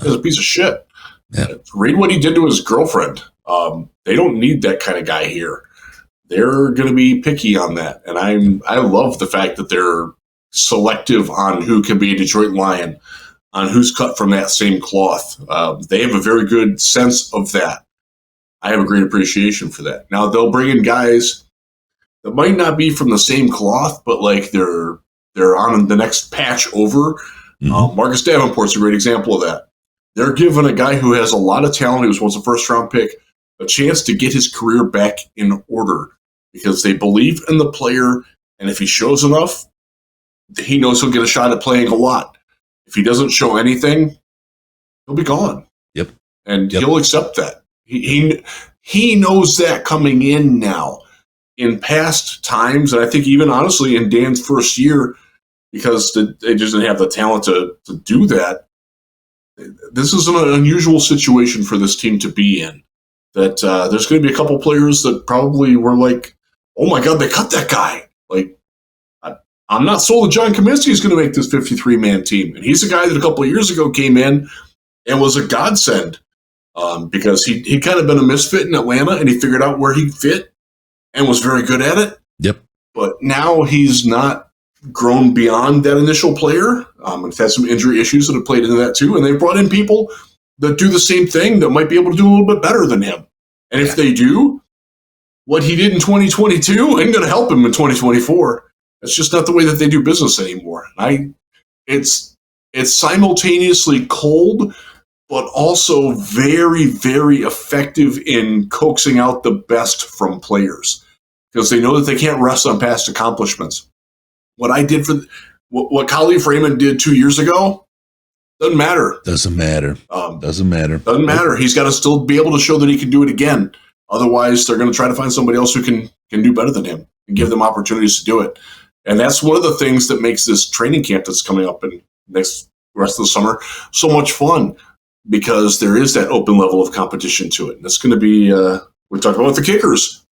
B: He's a piece of shit. Yeah. Read what he did to his girlfriend. They don't need that kind of guy here. They're going to be picky on that. And I love the fact that they're selective on who can be a Detroit Lion, on who's cut from that same cloth. They have a very good sense of that. I have a great appreciation for that. Now, they'll bring in guys that might not be from the same cloth, but like they're on the next patch over. Mm-hmm. Marcus Davenport's a great example of that. They're giving a guy who has a lot of talent, who was once a first-round pick, a chance to get his career back in order, because they believe in the player, and if he shows enough, he knows he'll get a shot at playing a lot. If he doesn't show anything, he'll be gone.
A: Yep.
B: And he'll accept that. He knows that coming in now. In past times, and I think even honestly in Dan's first year, because they just didn't have the talent to do that, this is an unusual situation for this team to be in. That there's going to be a couple players that probably were like, oh my God, they cut that guy. Like, I'm not sold that John Kaminsky is going to make this 53-man team. And he's a guy that a couple of years ago came in and was a godsend, because he'd kind of been a misfit in Atlanta, and he figured out where he fit and was very good at it.
A: Yep.
B: But now he's not grown beyond that initial player. And had some injury issues that have played into that too. And they brought in people that do the same thing that might be able to do a little bit better than him. And if they do, what he did in 2022 ain't going to help him in 2024. It's just not the way that they do business anymore. It's simultaneously cold, but also very, very effective in coaxing out the best from players, because they know that they can't rest on past accomplishments. What I did what Khalif Raymond did 2 years ago, doesn't matter.
A: Doesn't matter. Doesn't matter. He's got to still be able to show that he can do it again. Otherwise, they're going to try to find somebody else who can do better than him and give them opportunities to do it. And that's one of the things that makes this training camp that's coming up in next rest of the summer so much fun, because there is that open level of competition to it. And it's going to be, we talked about the kickers.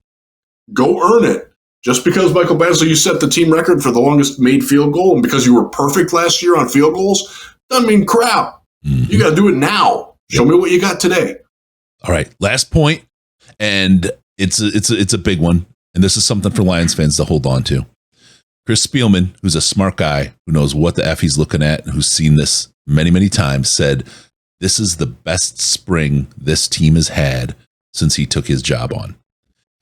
A: Go earn it. Just because, Michael Basley, you set the team record for the longest made field goal, and because you were perfect last year on field goals, doesn't mean crap. Mm-hmm. You got to do it now. Show me what you got today. All right, last point, and it's a big one, and this is something for Lions fans to hold on to. Chris Spielman, who's a smart guy who knows what the F he's looking at and who's seen this many, many times, said this is the best spring this team has had since he took his job on.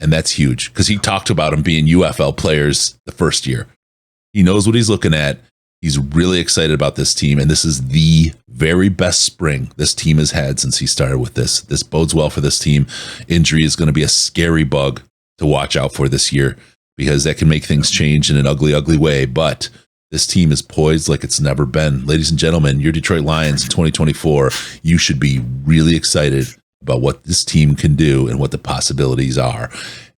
A: And that's huge because he talked about them being UFL players the first year. He knows what he's looking at. He's really excited about this team, and this is the very best spring this team has had since he started with this. This bodes well for this team. Injury is going to be a scary bug to watch out for this year because that can make things change in an ugly, ugly way. But this team is poised like it's never been. Ladies and gentlemen, your Detroit Lions in 2024, you should be really excited about what this team can do and what the possibilities are.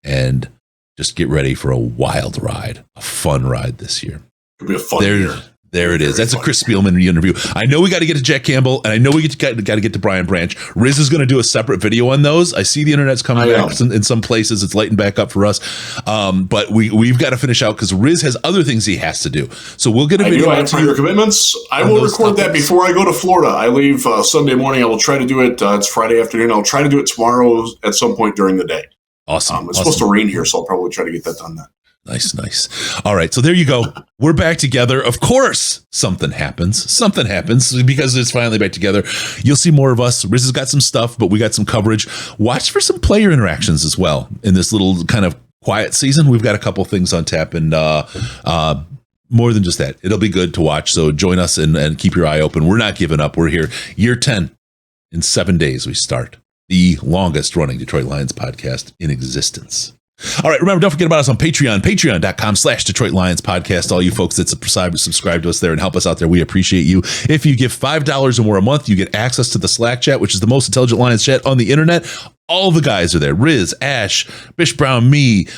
A: And just get ready for a wild ride, a fun ride this year.
B: It'll be a fun year.
A: There it is. That's a Chris Spielman interview. I know we got to get to Jack Campbell, and I know we got to get to Brian Branch. Riz is going to do a separate video on those. I see the internet's coming back in some places. It's lighting back up for us. But we've got to finish out because Riz has other things he has to do. So we'll get a video.
B: I have prior commitments. I will record that before I go to Florida. I leave Sunday morning. I will try to do it. It's Friday afternoon. I'll try to do it tomorrow at some point during the day.
A: Awesome.
B: It's supposed to rain here, so I'll probably try to get that done then.
A: Nice. All right, so there you go. We're back together. Of course, something happens because it's finally back together. You'll see more of us. Riz has got some stuff, but we got some coverage. Watch for some player interactions as well in this little kind of quiet season. We've got a couple things on tap, and more than just that, it'll be good to watch. So join us and keep your eye open. We're not giving up. We're here. Year 10 in 7 days. We start the longest running Detroit Lions podcast in existence. All right, remember, don't forget about us on Patreon, patreon.com/Detroit Lions podcast. All you folks that subscribe to us there and help us out there, we appreciate you. If you give $5 or more a month, you get access to the Slack chat, which is the most intelligent Lions chat on the internet. All the guys are there. Riz, Ash, Bish Brown, me,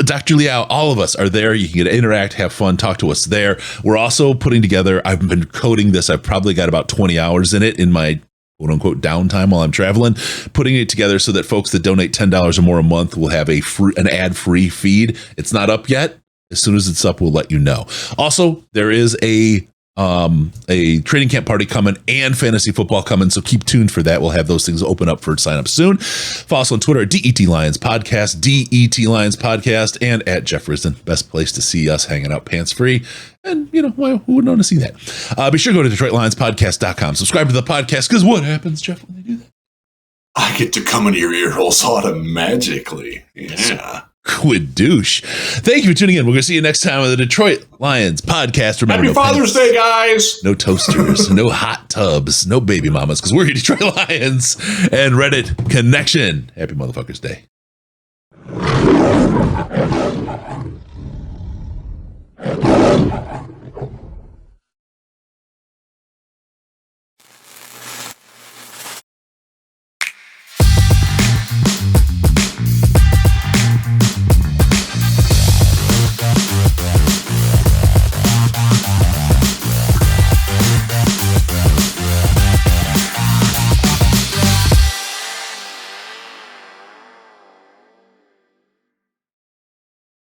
A: Dr. Liao, all of us are there. You can get to interact, have fun, talk to us there. We're also putting together, I've been coding this. I've probably got about 20 hours in it in my quote unquote downtime while I'm traveling, putting it together so that folks that donate $10 or more a month will have an ad-free feed. It's not up yet. As soon as it's up, we'll let you know. Also, there is a training camp party coming and fantasy football coming, so keep tuned for that. We'll have those things open up for sign up soon. Follow us on Twitter at DET Lions Podcast, DET Lions Podcast, and at Jeff Risden. Best place to see us hanging out pants free. And, who wouldn't want to see that? Be sure to go to DetroitLionsPodcast.com. Subscribe to the podcast, because what happens, Jeff, when they do that?
B: I get to come into your ear holes automatically. Yeah.
A: Quid douche. Thank you for tuning in. We're going to see you next time on the Detroit Lions Podcast. Remember,
B: Happy Father's Day, guys.
A: No toasters, no hot tubs, no baby mamas, because we're your Detroit Lions and Reddit Connection. Happy Motherfuckers Day.